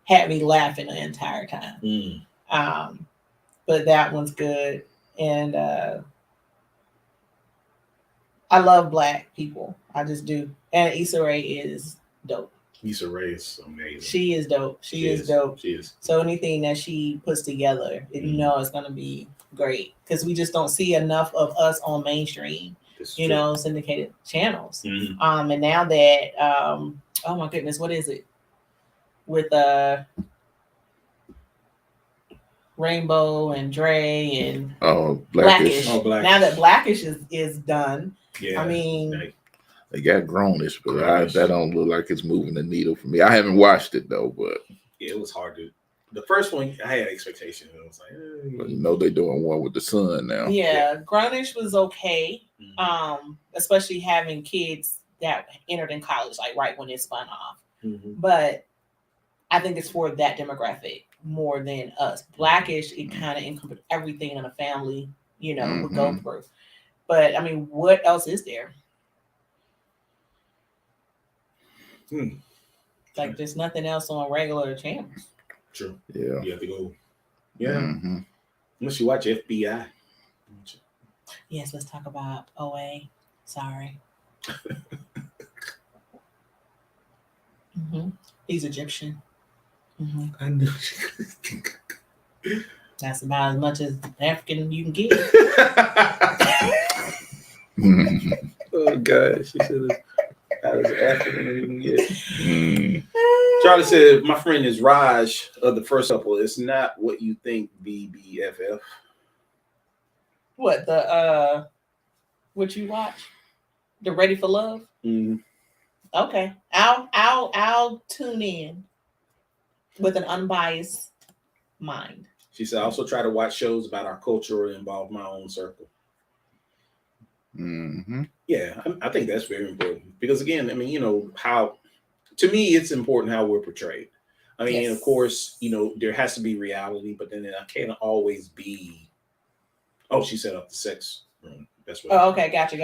had me laughing the entire time. But that one's good. And I love Black people. I just do. And Issa Rae is dope. Issa Rae is amazing. She is dope. She is dope. She is. So anything that she puts together, you know, it's gonna be great because we just don't see enough of us on mainstream, you know, syndicated channels. And now that, oh my goodness, what is it with Rainbow and Dre and Blackish. Blackish. Now that Blackish is done, Yeah, I mean, they got Grownish, but that don't look like it's moving the needle for me. I haven't watched it though, but yeah, it was hard to. The first one, I had expectations. I was like, but you know, they're doing one with the son now. Yeah, Grownish was okay, especially having kids that entered in college like right when it spun off. But I think it's for that demographic more than us. Blackish, it kind of encompassed everything in a family, you know, would go through. But I mean, what else is there? Like, there's nothing else on regular channels. True. Yeah. You have to go. Yeah. Unless you watch FBI. Yes, let's talk about OA. Sorry. He's Egyptian. I knew. That's about as much as African you can get. Oh God, she said it's as African as you can get. Charlie said, "My friend is Raj of the first couple. It's not what you think, BBFF." What what you watch? The Ready for Love? Okay, I'll tune in with an unbiased mind. She said, "I also try to watch shows about our culture or involve my own circle." Yeah, I think that's very important because, again, I mean, you know, how to me it's important how we're portrayed. I mean, of course, you know, there has to be reality, but then it can't always be. Oh, she set up the sex room. That's what. Oh, okay, gotcha.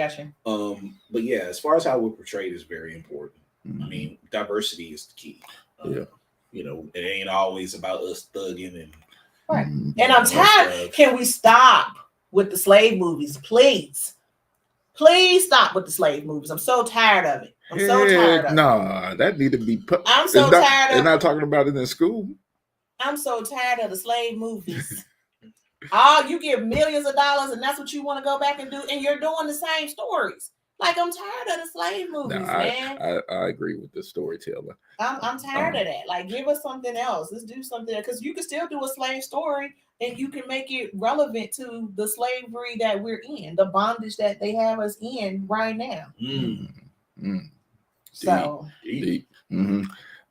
But yeah, as far as how we're portrayed is very important. I mean, diversity is the key. You know, it ain't always about us thugging and. Right. And I'm tired. Can we stop with the slave movies, please? Please stop with the slave movies. I'm so tired of it. I'm so tired of it. Nah, that need to be put. I'm so tired of it. They're not talking about it in school. I'm so tired of the slave movies. Oh, you give millions of dollars and that's what you want to go back and do, and you're doing the same stories. Like, I'm tired of the slave movies, man. I agree with the storyteller. I'm tired of that. Like, give us something else. Let's do something, because you can still do a slave story and you can make it relevant to the slavery that we're in, the bondage that they have us in right now. So deep.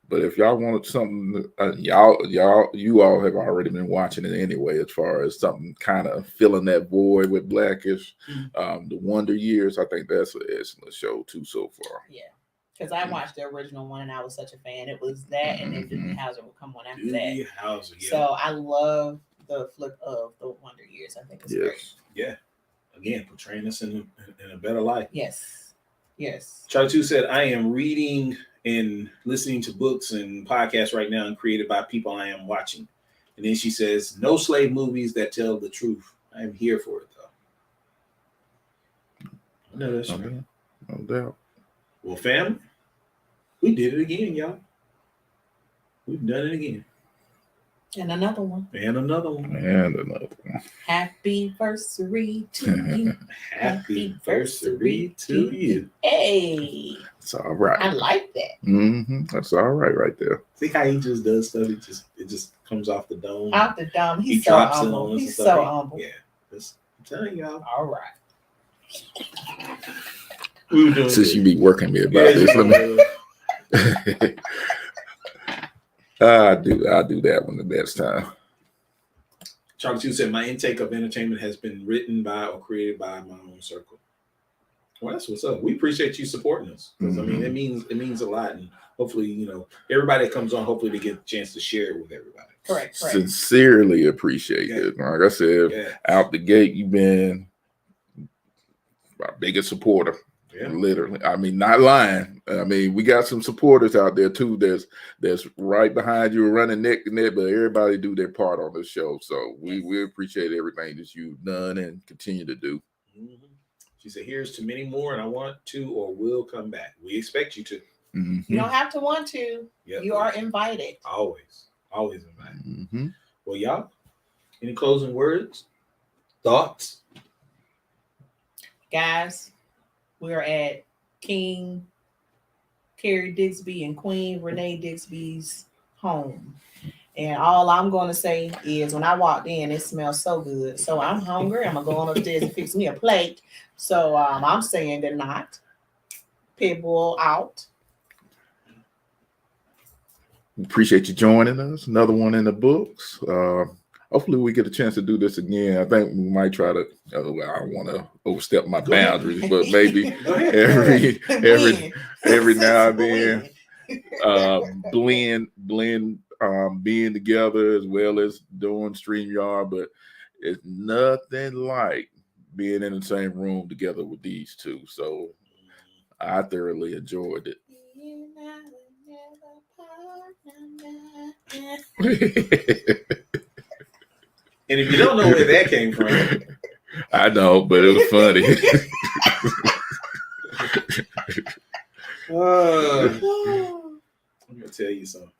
But if y'all wanted something, you all have already been watching it anyway. As far as something kind of filling that void with Blackish, the Wonder Years, I think that's an excellent show too so far. Yeah, because I watched the original one and I was such a fan. It was that, and then Doogie Howser will come on after that. Howser, yeah. So I love the flip of the Wonder Years. I think it's great. Yeah, again, portraying us in a better light. Yes. Charlie 2 said, "I am reading and listening to books and podcasts right now and created by people I am watching." And then she says, "No slave movies that tell the truth. I am here for it, though." No, that's right. No doubt. Well, fam, we did it again, y'all. We've done it again. And another one. Happy anniversary to you. Happy anniversary to you. Hey. It's all right. I like that. That's all right there. See how he just does stuff? It just comes off the dome. Off the dome. He's so humble. He's so humble. Yeah. I'm telling y'all. All right. We were doing Since you be working me about this, let me. I'll do that one the next time. Charlie 2 said, "My intake of entertainment has been written by or created by my own circle." Well, that's what's up. We appreciate you supporting us. I mean, it means a lot, and hopefully, you know, everybody that comes on, hopefully they get a chance to share it with everybody. Correct. Sincerely appreciate it. Like I said, out the gate, you've been our biggest supporter. Yeah. Literally. I mean, not lying. I mean, we got some supporters out there too. There's right behind you running neck to neck, but everybody do their part on this show. So we appreciate everything that you've done and continue to do. She said, "Here's to many more, and I want to or will come back." We expect you to. You don't have to want to. Yep. You are invited. Always invited. Mm-hmm. Well, y'all, any closing words, thoughts? Guys, we're at King Carrie Dixby and Queen Renee Dixby's home. And all I'm going to say is when I walked in, it smells so good. So I'm hungry. I'm going to go on upstairs and fix me a plate. So I'm saying good night. Pitbull out. Appreciate you joining us. Another one in the books. Hopefully we get a chance to do this again. I think we might try to. I don't want to overstep my boundaries, but maybe every now and then, blend being together as well as doing StreamYard. But it's nothing like being in the same room together with these two. So I thoroughly enjoyed it. And if you don't know where that came from, I know, but it was funny. I'm gonna tell you something.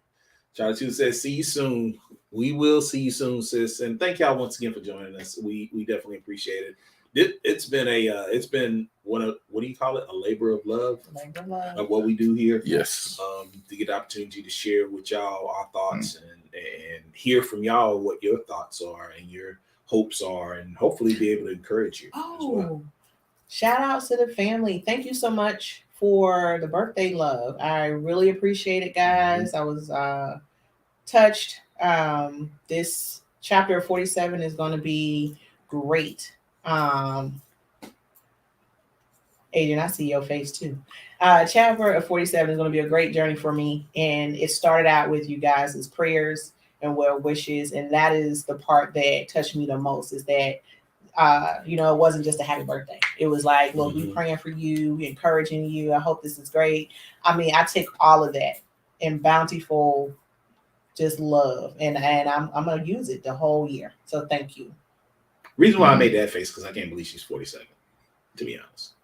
Charlie 2 says, "See you soon." We will see you soon, sis. And thank y'all once again for joining us. We definitely appreciate it. It's been what do you call it? A labor of love. Of what we do here. Yes. To get the opportunity to share with y'all our thoughts and hear from y'all what your thoughts are and your hopes are, and hopefully be able to encourage you. Shout out to the family. Thank you so much for the birthday love. I really appreciate it, guys. I was touched. This chapter 47 is going to be great. Adrian, I see your face too. Chapter 47 is going to be a great journey for me. And it started out with you guys' prayers and well wishes. And that is the part that touched me the most, is that, it wasn't just a happy birthday. It was like, look, we praying for you, we encouraging you. I hope this is great. I mean, I take all of that in bountiful, just love. And I'm going to use it the whole year. So thank you. Reason why I made that face, because I can't believe she's 47, to be honest.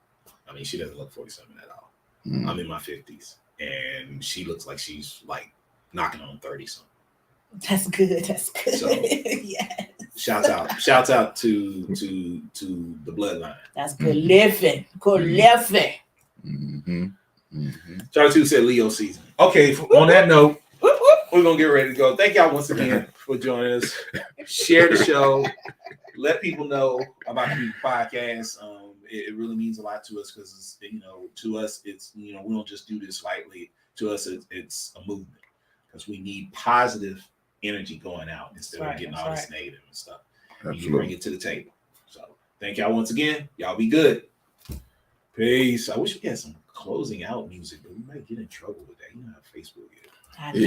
I mean, she doesn't look 47 at all. I'm in my 50s, and she looks like she's like knocking on 30 something. That's good. That's good. So, yes. Shouts out to the bloodline. That's good living. Good living. Charlie 2 said Leo season. Okay, on that note, we're gonna get ready to go. Thank y'all once again for joining us. Share the show. Let people know about the podcast. It really means a lot to us, because to us it's we don't just do this lightly. To us it's a movement, because we need positive energy going out instead of getting all this negative and stuff. You bring it to the table. So thank y'all once again. Y'all be good. Peace. I wish we had some closing out music, but we might get in trouble with that. You know how Facebook is.